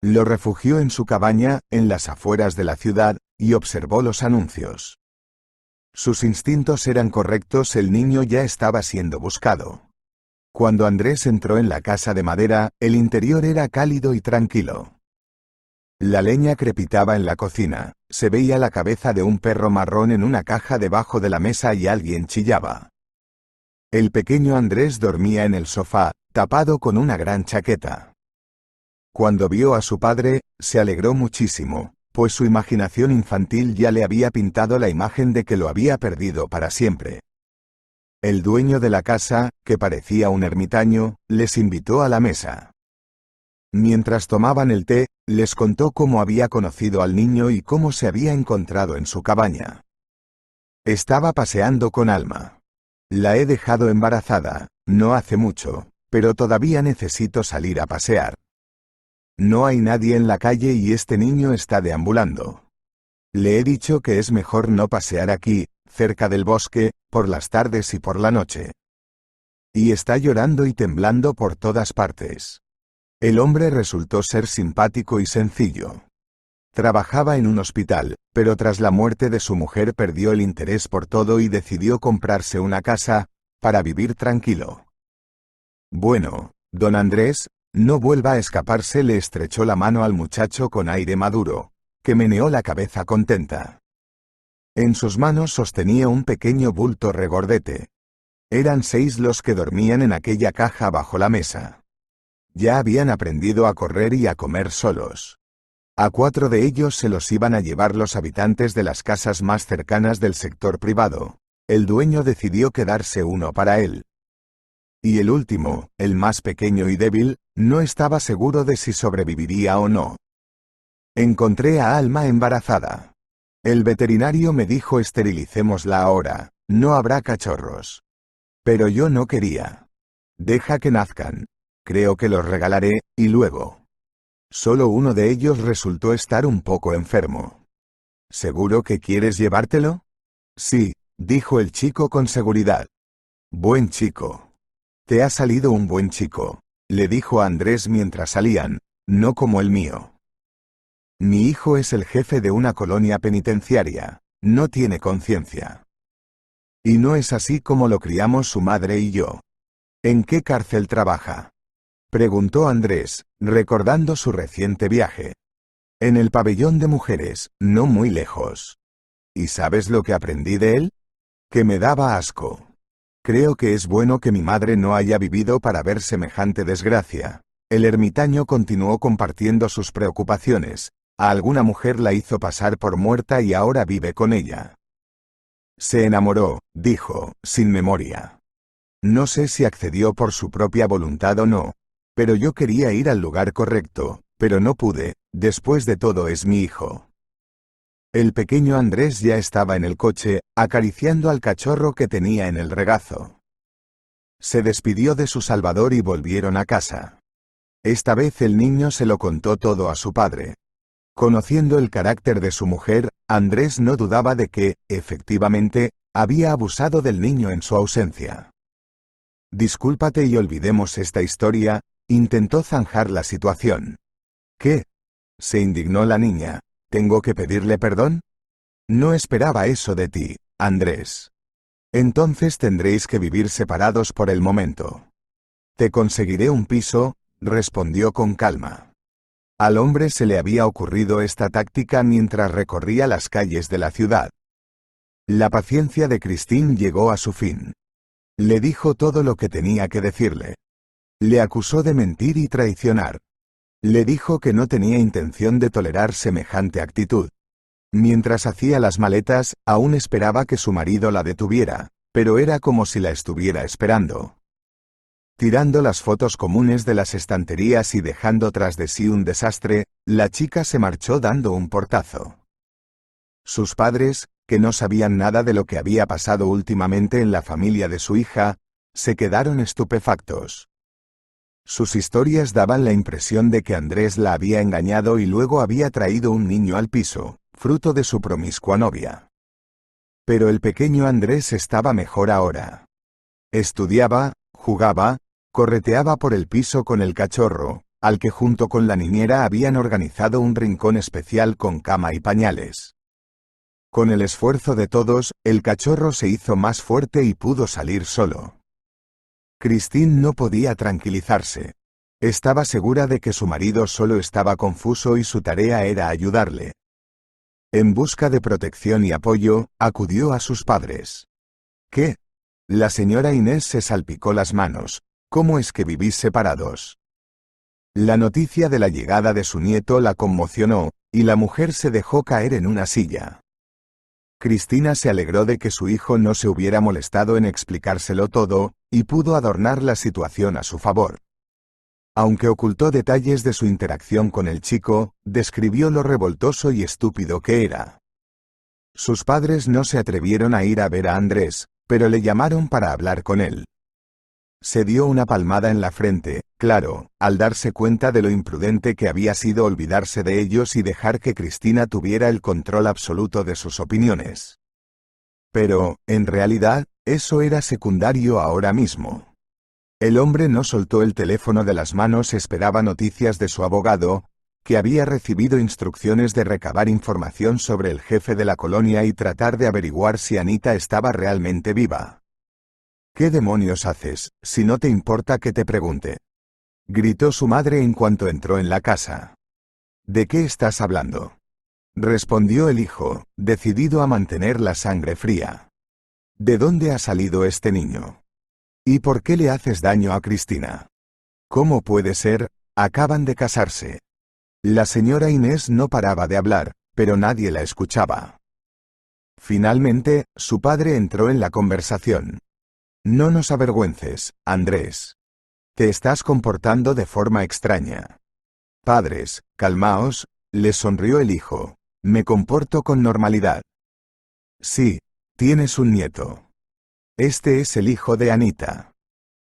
Lo refugió en su cabaña, en las afueras de la ciudad, y observó los anuncios. Sus instintos eran correctos, el niño ya estaba siendo buscado. Cuando Andrés entró en la casa de madera, el interior era cálido y tranquilo. La leña crepitaba en la cocina, se veía la cabeza de un perro marrón en una caja debajo de la mesa y alguien chillaba. El pequeño Andrés dormía en el sofá, tapado con una gran chaqueta. Cuando vio a su padre, se alegró muchísimo, pues su imaginación infantil ya le había pintado la imagen de que lo había perdido para siempre. El dueño de la casa, que parecía un ermitaño, les invitó a la mesa. Mientras tomaban el té, les contó cómo había conocido al niño y cómo se había encontrado en su cabaña. «Estaba paseando con Alma. La he dejado embarazada, no hace mucho, pero todavía necesito salir a pasear. No hay nadie en la calle y este niño está deambulando. Le he dicho que es mejor no pasear aquí, cerca del bosque, por las tardes y por la noche. Y está llorando y temblando por todas partes. El hombre resultó ser simpático y sencillo. Trabajaba en un hospital, pero tras la muerte de su mujer perdió el interés por todo y decidió comprarse una casa, para vivir tranquilo. Bueno, don Andrés, no vuelva a escaparse, le estrechó la mano al muchacho con aire maduro, que meneó la cabeza contenta. En sus manos sostenía un pequeño bulto regordete. Eran 6 los que dormían en aquella caja bajo la mesa. Ya habían aprendido a correr y a comer solos. A 4 de ellos se los iban a llevar los habitantes de las casas más cercanas del sector privado. El dueño decidió quedarse uno para él. Y el último, el más pequeño y débil, no estaba seguro de si sobreviviría o no. Encontré a Alma embarazada. El veterinario me dijo: esterilicémosla ahora, no habrá cachorros. Pero yo no quería. Deja que nazcan. Creo que los regalaré, y luego. Solo uno de ellos resultó estar un poco enfermo. ¿Seguro que quieres llevártelo? Sí, dijo el chico con seguridad. Buen chico. Te ha salido un buen chico, le dijo a Andrés mientras salían, no como el mío. Mi hijo es el jefe de una colonia penitenciaria, no tiene conciencia. Y no es así como lo criamos su madre y yo. ¿En qué cárcel trabaja?, preguntó Andrés, recordando su reciente viaje. En el pabellón de mujeres, no muy lejos. ¿Y sabes lo que aprendí de él? Que me daba asco. Creo que es bueno que mi madre no haya vivido para ver semejante desgracia. El ermitaño continuó compartiendo sus preocupaciones. A alguna mujer la hizo pasar por muerta y ahora vive con ella. Se enamoró, dijo, sin memoria. No sé si accedió por su propia voluntad o no, pero yo quería ir al lugar correcto, pero no pude. Después de todo es mi hijo. El pequeño Andrés ya estaba en el coche, acariciando al cachorro que tenía en el regazo. Se despidió de su salvador y volvieron a casa. Esta vez el niño se lo contó todo a su padre. Conociendo el carácter de su mujer, Andrés no dudaba de que, efectivamente, había abusado del niño en su ausencia. Discúlpate y olvidemos esta historia, intentó zanjar la situación. ¿Qué? Se indignó la niña. ¿Tengo que pedirle perdón? No esperaba eso de ti, Andrés. Entonces tendréis que vivir separados por el momento. Te conseguiré un piso, respondió con calma. Al hombre se le había ocurrido esta táctica mientras recorría las calles de la ciudad. La paciencia de Christine llegó a su fin. Le dijo todo lo que tenía que decirle. Le acusó de mentir y traicionar. Le dijo que no tenía intención de tolerar semejante actitud. Mientras hacía las maletas, aún esperaba que su marido la detuviera, pero era como si la estuviera esperando. Tirando las fotos comunes de las estanterías y dejando tras de sí un desastre, la chica se marchó dando un portazo. Sus padres, que no sabían nada de lo que había pasado últimamente en la familia de su hija, se quedaron estupefactos. Sus historias daban la impresión de que Andrés la había engañado y luego había traído un niño al piso, fruto de su promiscua novia. Pero el pequeño Andrés estaba mejor ahora. Estudiaba, jugaba, correteaba por el piso con el cachorro, al que junto con la niñera habían organizado un rincón especial con cama y pañales. Con el esfuerzo de todos, el cachorro se hizo más fuerte y pudo salir solo. Christine no podía tranquilizarse. Estaba segura de que su marido solo estaba confuso y su tarea era ayudarle. En busca de protección y apoyo, acudió a sus padres. ¿Qué? La señora Inés se salpicó las manos. ¿Cómo es que vivís separados? La noticia de la llegada de su nieto la conmocionó, y la mujer se dejó caer en una silla. Cristina se alegró de que su hijo no se hubiera molestado en explicárselo todo, y pudo adornar la situación a su favor. Aunque ocultó detalles de su interacción con el chico, describió lo revoltoso y estúpido que era. Sus padres no se atrevieron a ir a ver a Andrés, pero le llamaron para hablar con él. Se dio una palmada en la frente, claro, al darse cuenta de lo imprudente que había sido olvidarse de ellos y dejar que Cristina tuviera el control absoluto de sus opiniones. Pero, en realidad, eso era secundario ahora mismo. El hombre no soltó el teléfono de las manos, esperaba noticias de su abogado, que había recibido instrucciones de recabar información sobre el jefe de la colonia y tratar de averiguar si Anita estaba realmente viva. ¿Qué demonios haces, si no te importa que te pregunte?, gritó su madre en cuanto entró en la casa. ¿De qué estás hablando?, respondió el hijo, decidido a mantener la sangre fría. ¿De dónde ha salido este niño? ¿Y por qué le haces daño a Cristina? ¿Cómo puede ser? Acaban de casarse. La señora Inés no paraba de hablar, pero nadie la escuchaba. Finalmente, su padre entró en la conversación. No nos avergüences, Andrés. Te estás comportando de forma extraña. Padres, calmaos, les sonrió el hijo. Me comporto con normalidad. Sí, tienes un nieto. Este es el hijo de Anita.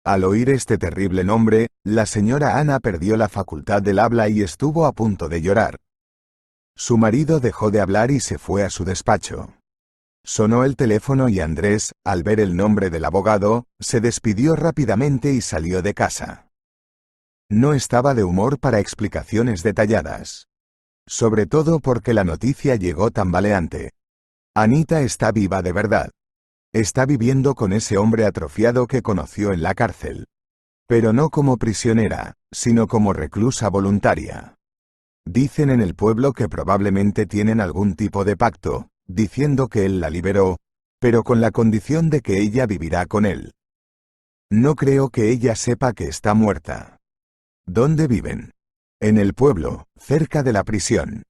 Al oír este terrible nombre, la señora Ana perdió la facultad del habla y estuvo a punto de llorar. Su marido dejó de hablar y se fue a su despacho. Sonó el teléfono y Andrés, al ver el nombre del abogado, se despidió rápidamente y salió de casa. No estaba de humor para explicaciones detalladas. Sobre todo porque la noticia llegó tambaleante. Anita está viva de verdad. Está viviendo con ese hombre atrofiado que conoció en la cárcel. Pero no como prisionera, sino como reclusa voluntaria. Dicen en el pueblo que probablemente tienen algún tipo de pacto, diciendo que él la liberó, pero con la condición de que ella vivirá con él. No creo que ella sepa que está muerta. ¿Dónde viven? En el pueblo, cerca de la prisión.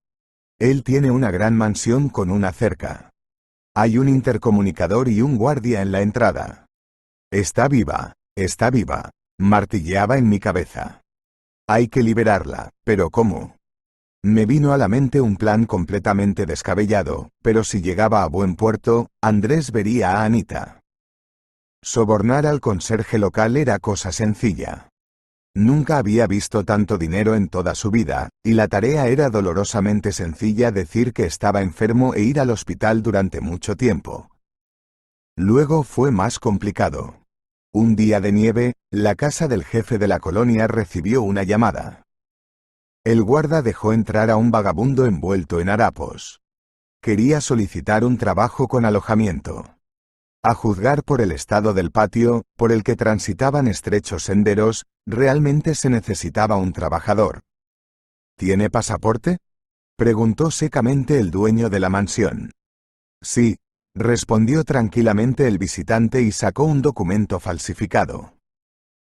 Él tiene una gran mansión con una cerca. Hay un intercomunicador y un guardia en la entrada. Está viva, martilleaba en mi cabeza. Hay que liberarla, pero ¿cómo? Me vino a la mente un plan completamente descabellado, pero si llegaba a buen puerto, Andrés vería a Anita. Sobornar al conserje local era cosa sencilla. Nunca había visto tanto dinero en toda su vida, y la tarea era dolorosamente sencilla: decir que estaba enfermo e ir al hospital durante mucho tiempo. Luego fue más complicado. Un día de nieve, la casa del jefe de la colonia recibió una llamada. El guarda dejó entrar a un vagabundo envuelto en harapos. Quería solicitar un trabajo con alojamiento. A juzgar por el estado del patio, por el que transitaban estrechos senderos, realmente se necesitaba un trabajador. ¿Tiene pasaporte?, preguntó secamente el dueño de la mansión. Sí, respondió tranquilamente el visitante y sacó un documento falsificado.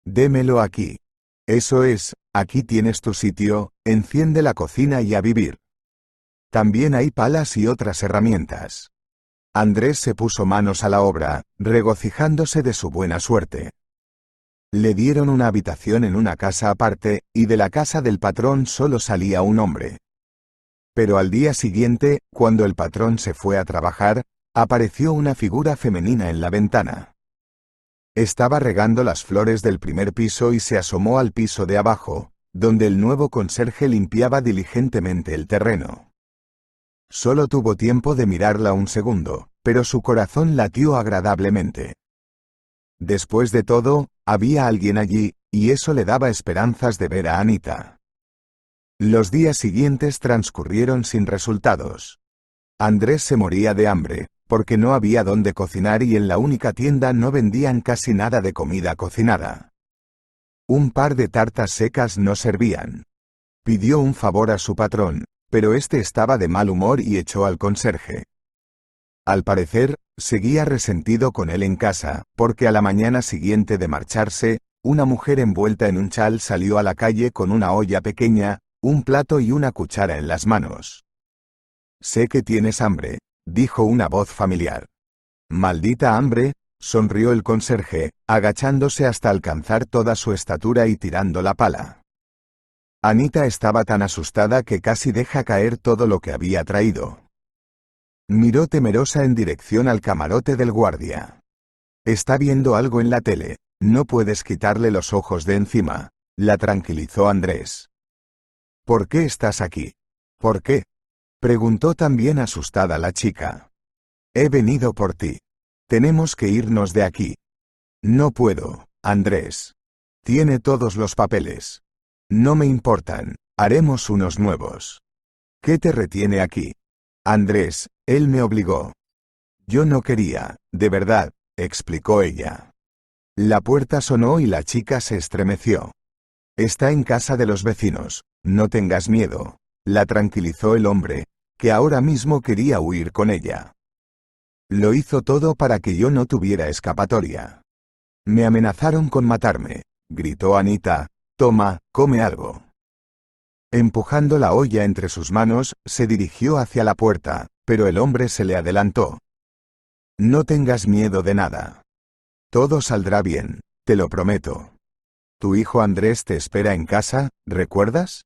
Démelo aquí. Eso es, aquí tienes tu sitio, enciende la cocina y a vivir. También hay palas y otras herramientas. Andrés se puso manos a la obra, regocijándose de su buena suerte. Le dieron una habitación en una casa aparte, y de la casa del patrón solo salía un hombre. Pero al día siguiente, cuando el patrón se fue a trabajar, apareció una figura femenina en la ventana. Estaba regando las flores del primer piso y se asomó al piso de abajo, donde el nuevo conserje limpiaba diligentemente el terreno. Solo tuvo tiempo de mirarla un segundo, pero su corazón latió agradablemente. Después de todo, había alguien allí, y eso le daba esperanzas de ver a Anita. Los días siguientes transcurrieron sin resultados. Andrés se moría de hambre, porque no había dónde cocinar y en la única tienda no vendían casi nada de comida cocinada. Un par de tartas secas no servían. Pidió un favor a su patrón, pero este estaba de mal humor y echó al conserje. Al parecer, seguía resentido con él en casa, porque a la mañana siguiente de marcharse, una mujer envuelta en un chal salió a la calle con una olla pequeña, un plato y una cuchara en las manos. Sé que tienes hambre, dijo una voz familiar. Maldita hambre, sonrió el conserje, agachándose hasta alcanzar toda su estatura y tirando la pala. Anita estaba tan asustada que casi deja caer todo lo que había traído. Miró temerosa en dirección al camarote del guardia. Está viendo algo en la tele, no puedes quitarle los ojos de encima, la tranquilizó Andrés. ¿Por qué estás aquí? ¿Por qué?, preguntó también asustada la chica. He venido por ti. Tenemos que irnos de aquí. No puedo, Andrés. Tiene todos los papeles. No me importan, haremos unos nuevos. ¿Qué te retiene aquí? Andrés, él me obligó. Yo no quería, de verdad, explicó ella. La puerta sonó y la chica se estremeció. Está en casa de los vecinos, no tengas miedo, la tranquilizó el hombre, que ahora mismo quería huir con ella. Lo hizo todo para que yo no tuviera escapatoria. Me amenazaron con matarme, gritó Anita. Toma, come algo. Empujando la olla entre sus manos, se dirigió hacia la puerta, pero el hombre se le adelantó. No tengas miedo de nada. Todo saldrá bien, te lo prometo. Tu hijo Andrés te espera en casa, ¿recuerdas?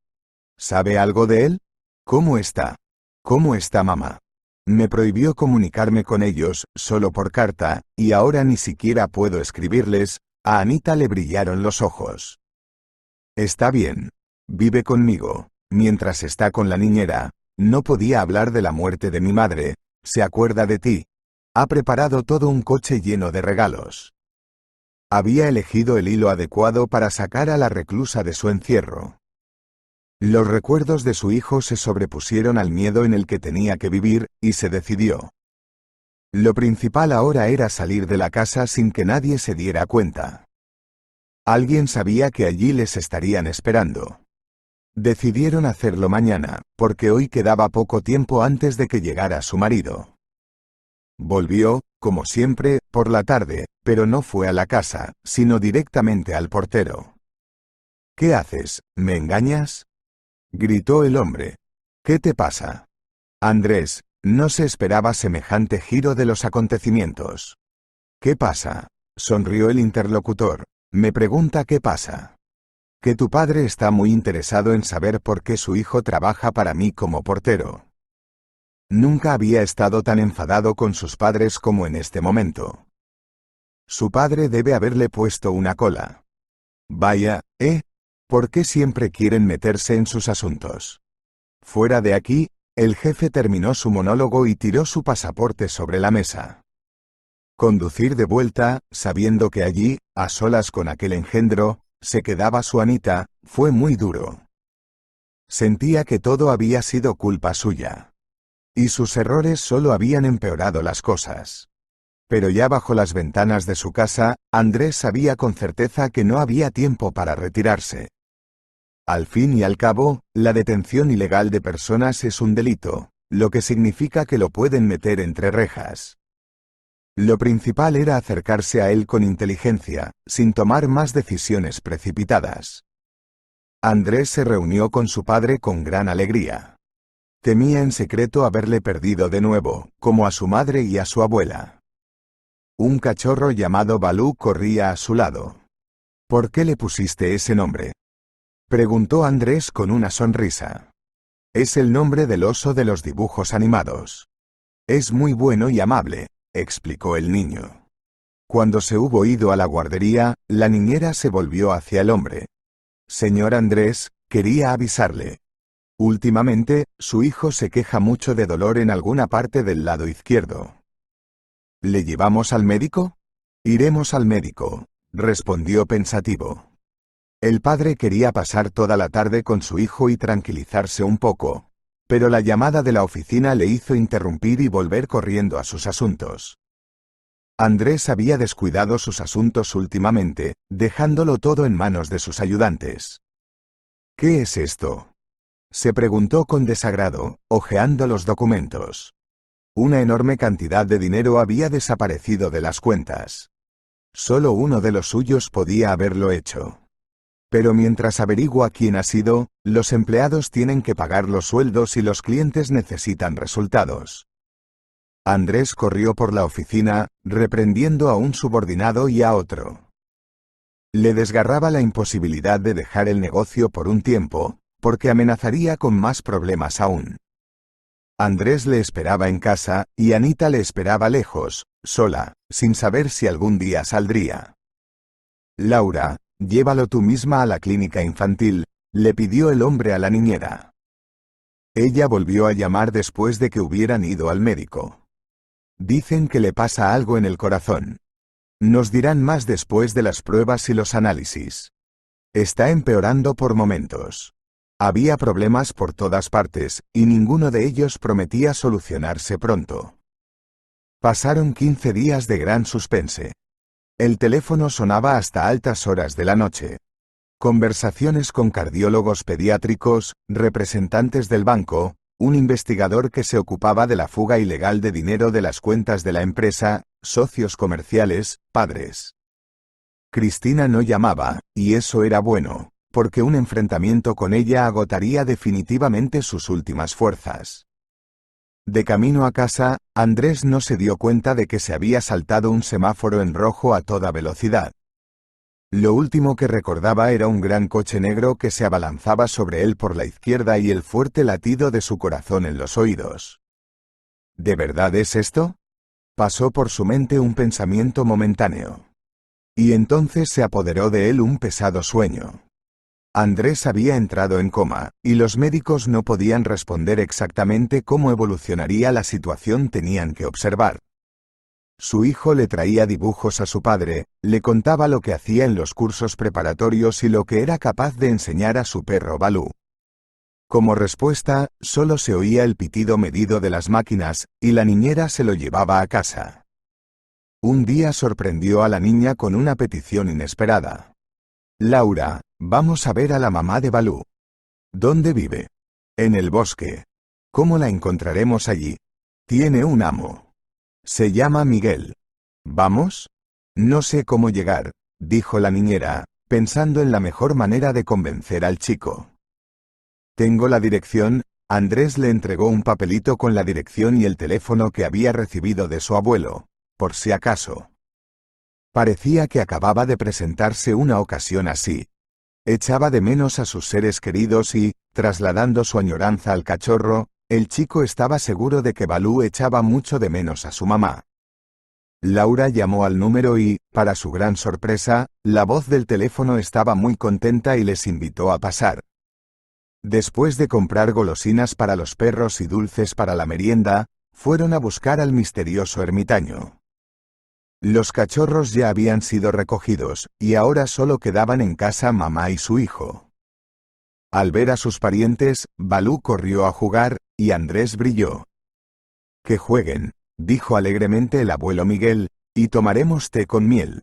¿Sabe algo de él? ¿Cómo está? ¿Cómo está mamá? Me prohibió comunicarme con ellos, solo por carta, y ahora ni siquiera puedo escribirles. A Anita le brillaron los ojos. Está bien. Vive conmigo. Mientras está con la niñera, no podía hablar de la muerte de mi madre. Se acuerda de ti. Ha preparado todo un coche lleno de regalos. Había elegido el hilo adecuado para sacar a la reclusa de su encierro. Los recuerdos de su hijo se sobrepusieron al miedo en el que tenía que vivir, y se decidió. Lo principal ahora era salir de la casa sin que nadie se diera cuenta. Alguien sabía que allí les estarían esperando. Decidieron hacerlo mañana, porque hoy quedaba poco tiempo antes de que llegara su marido. Volvió, como siempre, por la tarde, pero no fue a la casa, sino directamente al portero. ¿Qué haces? ¿Me engañas? Gritó el hombre. ¿Qué te pasa? Andrés, no se esperaba semejante giro de los acontecimientos. ¿Qué pasa? Sonrió el interlocutor. Me pregunta qué pasa. Que tu padre está muy interesado en saber por qué su hijo trabaja para mí como portero. Nunca había estado tan enfadado con sus padres como en este momento. Su padre debe haberle puesto una cola. Vaya, ¿por qué siempre quieren meterse en sus asuntos? Fuera de aquí, el jefe terminó su monólogo y tiró su pasaporte sobre la mesa. Conducir de vuelta, sabiendo que allí, a solas con aquel engendro, se quedaba su Anita, fue muy duro. Sentía que todo había sido culpa suya. Y sus errores solo habían empeorado las cosas. Pero ya bajo las ventanas de su casa, Andrés sabía con certeza que no había tiempo para retirarse. Al fin y al cabo, la detención ilegal de personas es un delito, lo que significa que lo pueden meter entre rejas. Lo principal era acercarse a él con inteligencia, sin tomar más decisiones precipitadas. Andrés se reunió con su padre con gran alegría. Temía en secreto haberle perdido de nuevo, como a su madre y a su abuela. Un cachorro llamado Balú corría a su lado. ¿Por qué le pusiste ese nombre? Preguntó Andrés con una sonrisa. Es el nombre del oso de los dibujos animados. Es muy bueno y amable, explicó el niño. Cuando se hubo ido a la guardería, la niñera se volvió hacia el hombre. Señor Andrés, quería avisarle. Últimamente, su hijo se queja mucho de dolor en alguna parte del lado izquierdo. ¿Le llevamos al médico? Iremos al médico, respondió pensativo. El padre quería pasar toda la tarde con su hijo y tranquilizarse un poco, pero la llamada de la oficina le hizo interrumpir y volver corriendo a sus asuntos. Andrés había descuidado sus asuntos últimamente, dejándolo todo en manos de sus ayudantes. ¿Qué es esto?, se preguntó con desagrado, hojeando los documentos. Una enorme cantidad de dinero había desaparecido de las cuentas. Solo uno de los suyos podía haberlo hecho. Pero mientras averigua quién ha sido, los empleados tienen que pagar los sueldos y los clientes necesitan resultados. Andrés corrió por la oficina, reprendiendo a un subordinado y a otro. Le desgarraba la imposibilidad de dejar el negocio por un tiempo, porque amenazaría con más problemas aún. Andrés le esperaba en casa, y Anita le esperaba lejos, sola, sin saber si algún día saldría. Laura, llévalo tú misma a la clínica infantil, le pidió el hombre a la niñera. Ella volvió a llamar después de que hubieran ido al médico. Dicen que le pasa algo en el corazón. Nos dirán más después de las pruebas y los análisis. Está empeorando por momentos. Había problemas por todas partes, y ninguno de ellos prometía solucionarse pronto. Pasaron 15 días de gran suspense. El teléfono sonaba hasta altas horas de la noche. Conversaciones con cardiólogos pediátricos, representantes del banco, un investigador que se ocupaba de la fuga ilegal de dinero de las cuentas de la empresa, socios comerciales, padres. Cristina no llamaba, y eso era bueno, porque un enfrentamiento con ella agotaría definitivamente sus últimas fuerzas. De camino a casa, Andrés no se dio cuenta de que se había saltado un semáforo en rojo a toda velocidad. Lo último que recordaba era un gran coche negro que se abalanzaba sobre él por la izquierda y el fuerte latido de su corazón en los oídos. ¿De verdad es esto? Pasó por su mente un pensamiento momentáneo. Y entonces se apoderó de él un pesado sueño. Andrés había entrado en coma, y los médicos no podían responder exactamente cómo evolucionaría la situación, tenían que observar. Su hijo le traía dibujos a su padre, le contaba lo que hacía en los cursos preparatorios y lo que era capaz de enseñar a su perro Balú. Como respuesta, solo se oía el pitido medido de las máquinas, y la niñera se lo llevaba a casa. Un día sorprendió a la niña con una petición inesperada. Laura, vamos a ver a la mamá de Balú. ¿Dónde vive? En el bosque. ¿Cómo la encontraremos allí? Tiene un amo. Se llama Miguel. ¿Vamos? No sé cómo llegar, dijo la niñera, pensando en la mejor manera de convencer al chico. Tengo la dirección. Andrés le entregó un papelito con la dirección y el teléfono que había recibido de su abuelo, por si acaso. Parecía que acababa de presentarse una ocasión así. Echaba de menos a sus seres queridos y, trasladando su añoranza al cachorro, el chico estaba seguro de que Balú echaba mucho de menos a su mamá. Laura llamó al número y, para su gran sorpresa, la voz del teléfono estaba muy contenta y les invitó a pasar. Después de comprar golosinas para los perros y dulces para la merienda, fueron a buscar al misterioso ermitaño. Los cachorros ya habían sido recogidos, y ahora solo quedaban en casa mamá y su hijo. Al ver a sus parientes, Balú corrió a jugar, y Andrés brilló. Que jueguen, dijo alegremente el abuelo Miguel, y tomaremos té con miel.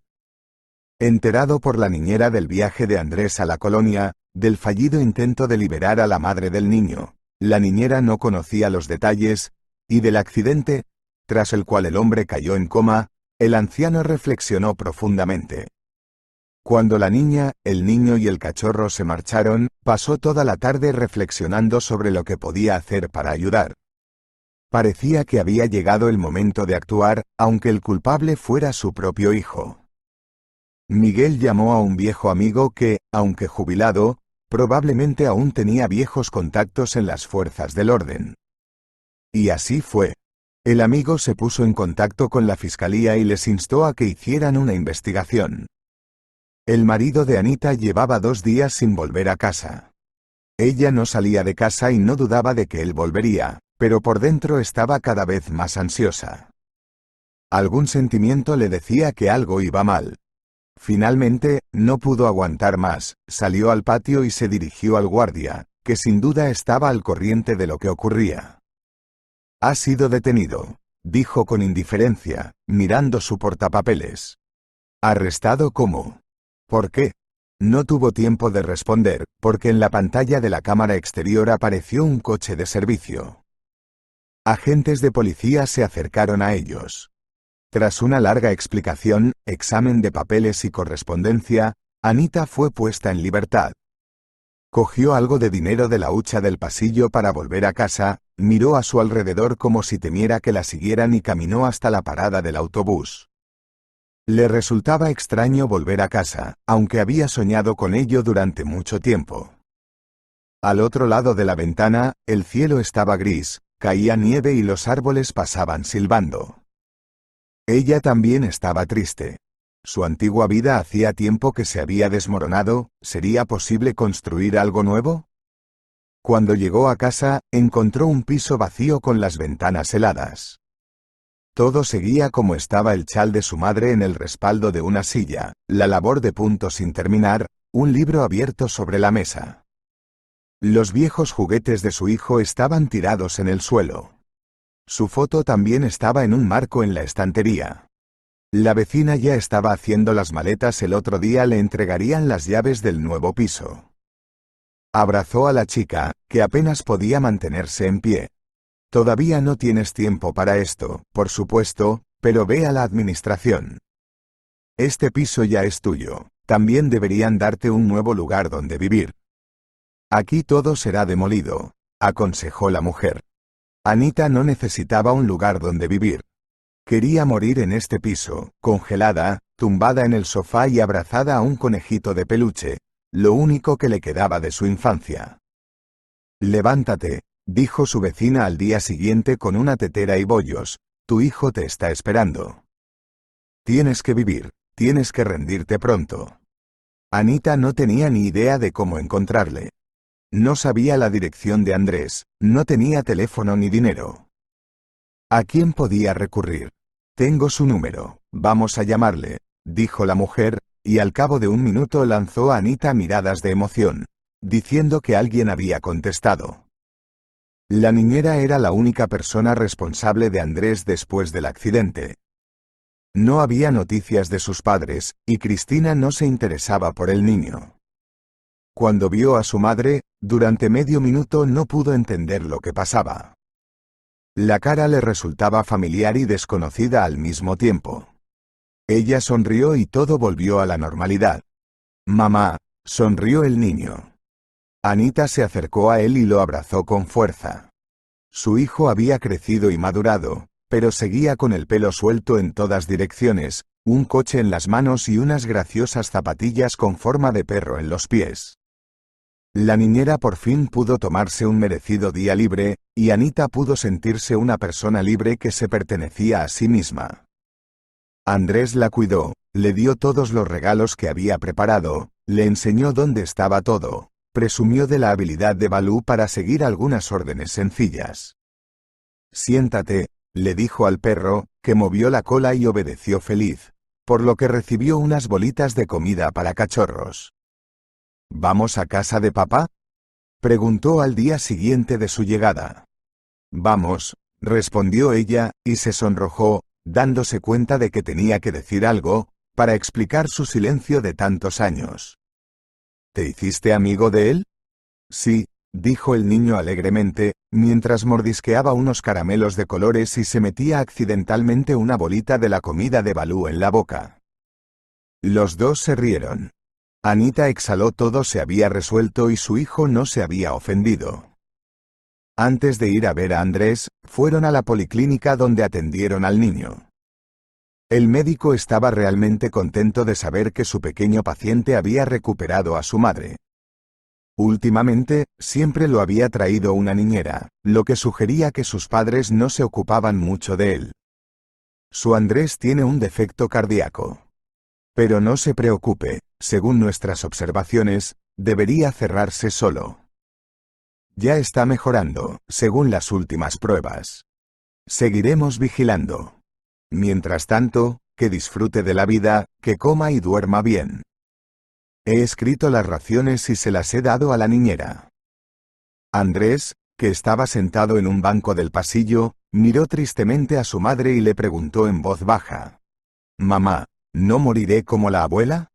Enterado por la niñera del viaje de Andrés a la colonia, del fallido intento de liberar a la madre del niño, la niñera no conocía los detalles, y del accidente, tras el cual el hombre cayó en coma, el anciano reflexionó profundamente. Cuando la niña, el niño y el cachorro se marcharon, pasó toda la tarde reflexionando sobre lo que podía hacer para ayudar. Parecía que había llegado el momento de actuar, aunque el culpable fuera su propio hijo. Miguel llamó a un viejo amigo que, aunque jubilado, probablemente aún tenía viejos contactos en las fuerzas del orden. Y así fue. El amigo se puso en contacto con la fiscalía y les instó a que hicieran una investigación. El marido de Anita llevaba 2 días sin volver a casa. Ella no salía de casa y no dudaba de que él volvería, pero por dentro estaba cada vez más ansiosa. Algún sentimiento le decía que algo iba mal. Finalmente, no pudo aguantar más, salió al patio y se dirigió al guardia, que sin duda estaba al corriente de lo que ocurría. Ha sido detenido, dijo con indiferencia, mirando su portapapeles. ¿Arrestado cómo? ¿Por qué? No tuvo tiempo de responder, porque en la pantalla de la cámara exterior apareció un coche de servicio. Agentes de policía se acercaron a ellos. Tras una larga explicación, examen de papeles y correspondencia, Anita fue puesta en libertad. Cogió algo de dinero de la hucha del pasillo para volver a casa, miró a su alrededor como si temiera que la siguieran y caminó hasta la parada del autobús. Le resultaba extraño volver a casa, aunque había soñado con ello durante mucho tiempo. Al otro lado de la ventana, el cielo estaba gris, caía nieve y los árboles pasaban silbando. Ella también estaba triste. Su antigua vida hacía tiempo que se había desmoronado, ¿sería posible construir algo nuevo? Cuando llegó a casa, encontró un piso vacío con las ventanas heladas. Todo seguía como estaba, el chal de su madre en el respaldo de una silla, la labor de punto sin terminar, un libro abierto sobre la mesa. Los viejos juguetes de su hijo estaban tirados en el suelo. Su foto también estaba en un marco en la estantería. La vecina ya estaba haciendo las maletas, el otro día le entregarían las llaves del nuevo piso. Abrazó a la chica, que apenas podía mantenerse en pie. Todavía no tienes tiempo para esto, por supuesto, pero ve a la administración. Este piso ya es tuyo, también deberían darte un nuevo lugar donde vivir. Aquí todo será demolido, aconsejó la mujer. Anita no necesitaba un lugar donde vivir. Quería morir en este piso, congelada, tumbada en el sofá y abrazada a un conejito de peluche, lo único que le quedaba de su infancia. Levántate, dijo su vecina al día siguiente con una tetera y bollos, tu hijo te está esperando. Tienes que vivir, tienes que rendirte pronto. Anita no tenía ni idea de cómo encontrarle. No sabía la dirección de Andrés, no tenía teléfono ni dinero. ¿A quién podía recurrir? Tengo su número, vamos a llamarle, dijo la mujer, y al cabo de un minuto lanzó a Anita miradas de emoción, diciendo que alguien había contestado. La niñera era la única persona responsable de Andrés después del accidente. No había noticias de sus padres, y Cristina no se interesaba por el niño. Cuando vio a su madre, durante medio minuto no pudo entender lo que pasaba. La cara le resultaba familiar y desconocida al mismo tiempo. Ella sonrió y todo volvió a la normalidad. Mamá, sonrió el niño. Anita se acercó a él y lo abrazó con fuerza. Su hijo había crecido y madurado, pero seguía con el pelo suelto en todas direcciones, un coche en las manos y unas graciosas zapatillas con forma de perro en los pies. La niñera por fin pudo tomarse un merecido día libre, y Anita pudo sentirse una persona libre que se pertenecía a sí misma. Andrés la cuidó, le dio todos los regalos que había preparado, le enseñó dónde estaba todo, presumió de la habilidad de Balú para seguir algunas órdenes sencillas. Siéntate, le dijo al perro, que movió la cola y obedeció feliz, por lo que recibió unas bolitas de comida para cachorros. ¿Vamos a casa de papá?, preguntó al día siguiente de su llegada. Vamos, respondió ella, y se sonrojó, dándose cuenta de que tenía que decir algo, para explicar su silencio de tantos años. ¿Te hiciste amigo de él? Sí, dijo el niño alegremente, mientras mordisqueaba unos caramelos de colores y se metía accidentalmente una bolita de la comida de Balú en la boca. Los dos se rieron. Anita exhaló, todo se había resuelto y su hijo no se había ofendido. Antes de ir a ver a Andrés, fueron a la policlínica donde atendieron al niño. El médico estaba realmente contento de saber que su pequeño paciente había recuperado a su madre. Últimamente, siempre lo había traído una niñera, lo que sugería que sus padres no se ocupaban mucho de él. Su Andrés tiene un defecto cardíaco. Pero no se preocupe, según nuestras observaciones, debería cerrarse solo. Ya está mejorando, según las últimas pruebas. Seguiremos vigilando. Mientras tanto, que disfrute de la vida, que coma y duerma bien. He escrito las raciones y se las he dado a la niñera. Andrés, que estaba sentado en un banco del pasillo, miró tristemente a su madre y le preguntó en voz baja. Mamá, ¿no moriré como la abuela?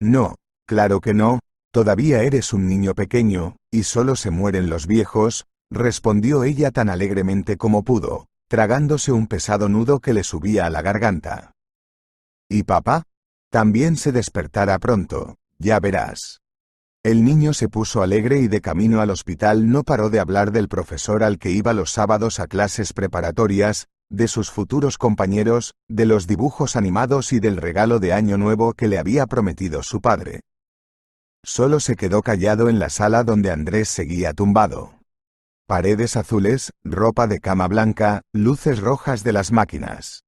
No, claro que no, todavía eres un niño pequeño, y solo se mueren los viejos, respondió ella tan alegremente como pudo, tragándose un pesado nudo que le subía a la garganta. ¿Y papá? También se despertará pronto, ya verás. El niño se puso alegre y de camino al hospital no paró de hablar del profesor al que iba los sábados a clases preparatorias, de sus futuros compañeros, de los dibujos animados y del regalo de Año Nuevo que le había prometido su padre. Solo se quedó callado en la sala donde Andrés seguía tumbado. Paredes azules, ropa de cama blanca, luces rojas de las máquinas.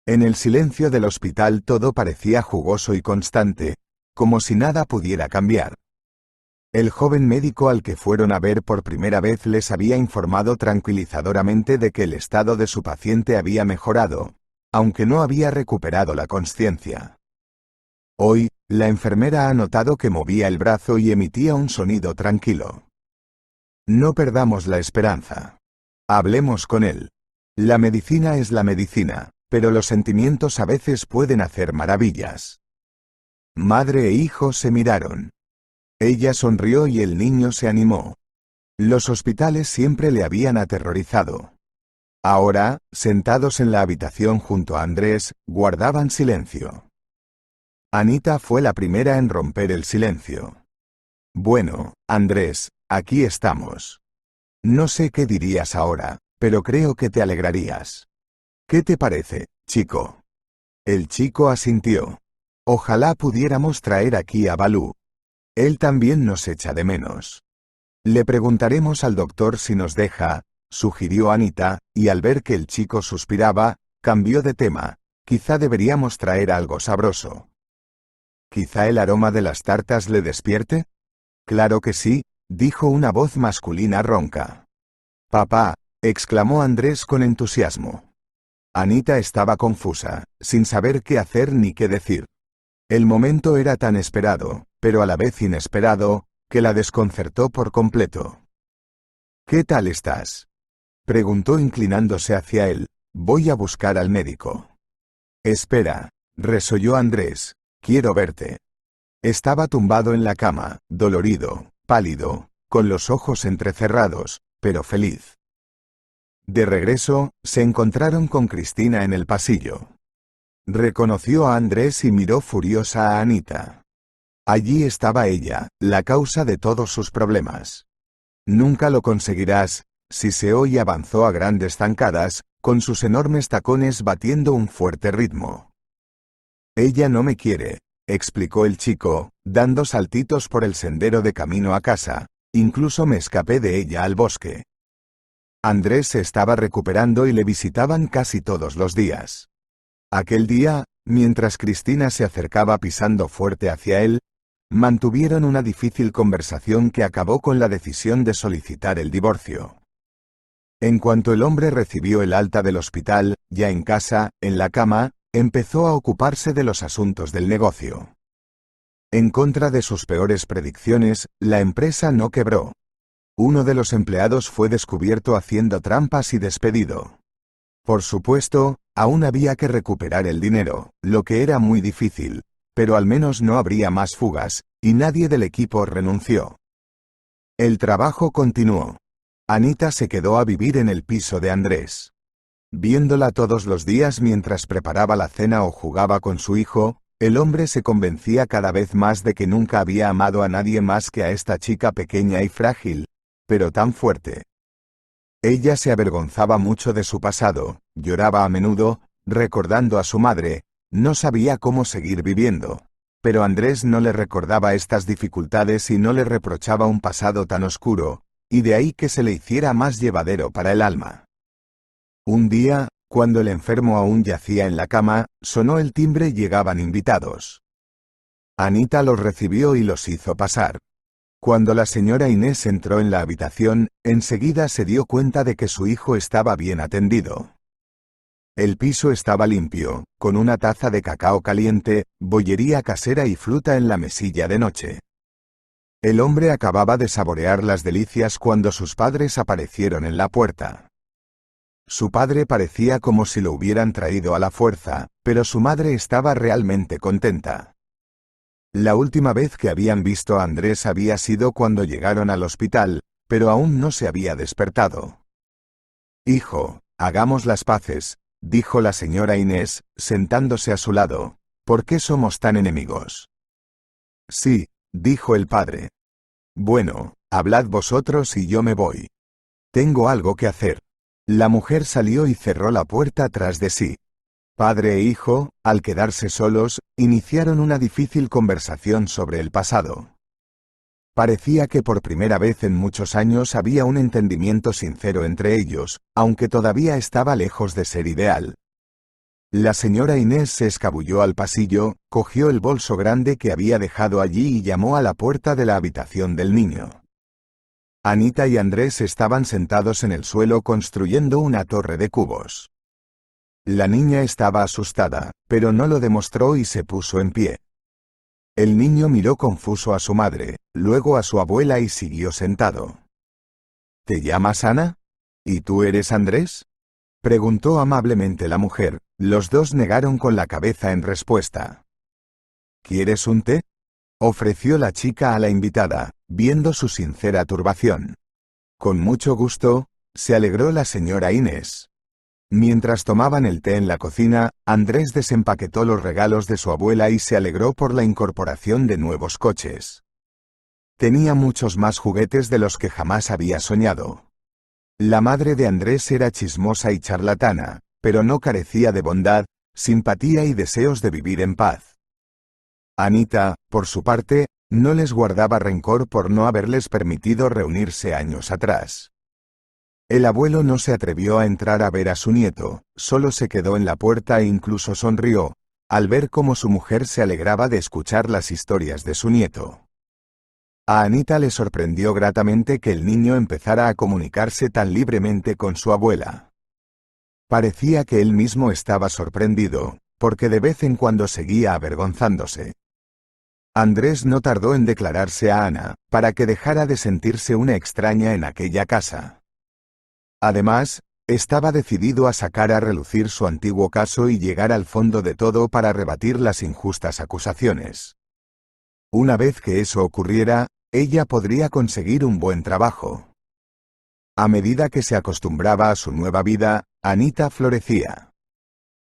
En el silencio del hospital todo parecía jugoso y constante, como si nada pudiera cambiar. El joven médico al que fueron a ver por primera vez les había informado tranquilizadoramente de que el estado de su paciente había mejorado, aunque no había recuperado la consciencia. Hoy, La enfermera ha notado que movía el brazo y emitía un sonido tranquilo. No perdamos la esperanza. Hablemos con él. La medicina es la medicina, pero los sentimientos a veces pueden hacer maravillas. Madre e hijo se miraron. Ella sonrió y el niño se animó. Los hospitales siempre le habían aterrorizado. Ahora, sentados en la habitación junto a Andrés, guardaban silencio. Anita fue la primera en romper el silencio. Bueno, Andrés, aquí estamos. No sé qué dirías ahora, pero creo que te alegrarías. ¿Qué te parece, chico? El chico asintió. Ojalá pudiéramos traer aquí a Balú. Él también nos echa de menos. Le preguntaremos al doctor si nos deja, sugirió Anita, y al ver que el chico suspiraba, cambió de tema. Quizá deberíamos traer algo sabroso. ¿Quizá el aroma de las tartas le despierte? Claro que sí, dijo una voz masculina ronca. Papá, exclamó Andrés con entusiasmo. Anita estaba confusa, sin saber qué hacer ni qué decir. El momento era tan esperado, pero a la vez inesperado, que la desconcertó por completo. ¿Qué tal estás? Preguntó inclinándose hacia él. Voy a buscar al médico. Espera, resolló Andrés. Quiero verte. Estaba tumbado en la cama, dolorido, pálido, con los ojos entrecerrados, pero feliz. De regreso, se encontraron con Cristina en el pasillo. Reconoció a Andrés y miró furiosa a Anita. Allí estaba ella, la causa de todos sus problemas. Nunca lo conseguirás, siseó y avanzó a grandes zancadas, con sus enormes tacones batiendo un fuerte ritmo. Ella no me quiere, explicó el chico, dando saltitos por el sendero de camino a casa. Incluso me escapé de ella al bosque. Andrés se estaba recuperando y le visitaban casi todos los días. Aquel día, mientras Cristina se acercaba pisando fuerte hacia él, mantuvieron una difícil conversación que acabó con la decisión de solicitar el divorcio. En cuanto el hombre recibió el alta del hospital, ya en casa, en la cama, empezó a ocuparse de los asuntos del negocio. En contra de sus peores predicciones, la empresa no quebró. Uno de los empleados fue descubierto haciendo trampas y despedido. Por supuesto, aún había que recuperar el dinero, lo que era muy difícil, pero al menos no habría más fugas, y nadie del equipo renunció. El trabajo continuó. Anita se quedó a vivir en el piso de Andrés. Viéndola todos los días mientras preparaba la cena o jugaba con su hijo, el hombre se convencía cada vez más de que nunca había amado a nadie más que a esta chica pequeña y frágil, pero tan fuerte. Ella se avergonzaba mucho de su pasado, lloraba a menudo, recordando a su madre, no sabía cómo seguir viviendo. Pero Andrés no le recordaba estas dificultades y no le reprochaba un pasado tan oscuro, y de ahí que se le hiciera más llevadero para el alma. Un día, cuando el enfermo aún yacía en la cama, sonó el timbre y llegaban invitados. Anita los recibió y los hizo pasar. Cuando la señora Inés entró en la habitación, enseguida se dio cuenta de que su hijo estaba bien atendido. El piso estaba limpio, con una taza de cacao caliente, bollería casera y fruta en la mesilla de noche. El hombre acababa de saborear las delicias cuando sus padres aparecieron en la puerta. Su padre parecía como si lo hubieran traído a la fuerza, pero su madre estaba realmente contenta. La última vez que habían visto a Andrés había sido cuando llegaron al hospital, pero aún no se había despertado. Hijo, hagamos las paces, dijo la señora Inés, sentándose a su lado. ¿Por qué somos tan enemigos? Sí, dijo el padre. Bueno, hablad vosotros y yo me voy. Tengo algo que hacer. La mujer salió y cerró la puerta tras de sí. Padre e hijo, al quedarse solos, iniciaron una difícil conversación sobre el pasado. Parecía que por primera vez en muchos años había un entendimiento sincero entre ellos, aunque todavía estaba lejos de ser ideal. La señora Inés se escabulló al pasillo, cogió el bolso grande que había dejado allí y llamó a la puerta de la habitación del niño. Anita y Andrés estaban sentados en el suelo construyendo una torre de cubos. La niña estaba asustada, pero no lo demostró y se puso en pie. El niño miró confuso a su madre, luego a su abuela y siguió sentado. ¿Te llamas Ana? ¿Y tú eres Andrés? Preguntó amablemente la mujer. Los dos negaron con la cabeza en respuesta. ¿Quieres un té?, ofreció la chica a la invitada, viendo su sincera turbación. Con mucho gusto, se alegró la señora Inés. Mientras tomaban el té en la cocina, Andrés desempaquetó los regalos de su abuela y se alegró por la incorporación de nuevos coches. Tenía muchos más juguetes de los que jamás había soñado. La madre de Andrés era chismosa y charlatana, pero no carecía de bondad, simpatía y deseos de vivir en paz. Anita, por su parte, no les guardaba rencor por no haberles permitido reunirse años atrás. El abuelo no se atrevió a entrar a ver a su nieto, solo se quedó en la puerta e incluso sonrió, al ver cómo su mujer se alegraba de escuchar las historias de su nieto. A Anita le sorprendió gratamente que el niño empezara a comunicarse tan libremente con su abuela. Parecía que él mismo estaba sorprendido, porque de vez en cuando seguía avergonzándose. Andrés no tardó en declararse a Ana, para que dejara de sentirse una extraña en aquella casa. Además, estaba decidido a sacar a relucir su antiguo caso y llegar al fondo de todo para rebatir las injustas acusaciones. Una vez que eso ocurriera, ella podría conseguir un buen trabajo. A medida que se acostumbraba a su nueva vida, Anita florecía.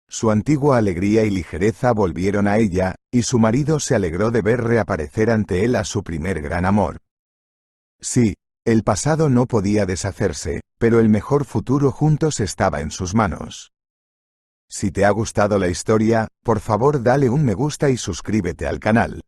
Su antigua alegría y ligereza volvieron a ella, y su marido se alegró de ver reaparecer ante él a su primer gran amor. Sí, el pasado no podía deshacerse, pero el mejor futuro juntos estaba en sus manos. Si te ha gustado la historia, por favor dale un me gusta y suscríbete al canal.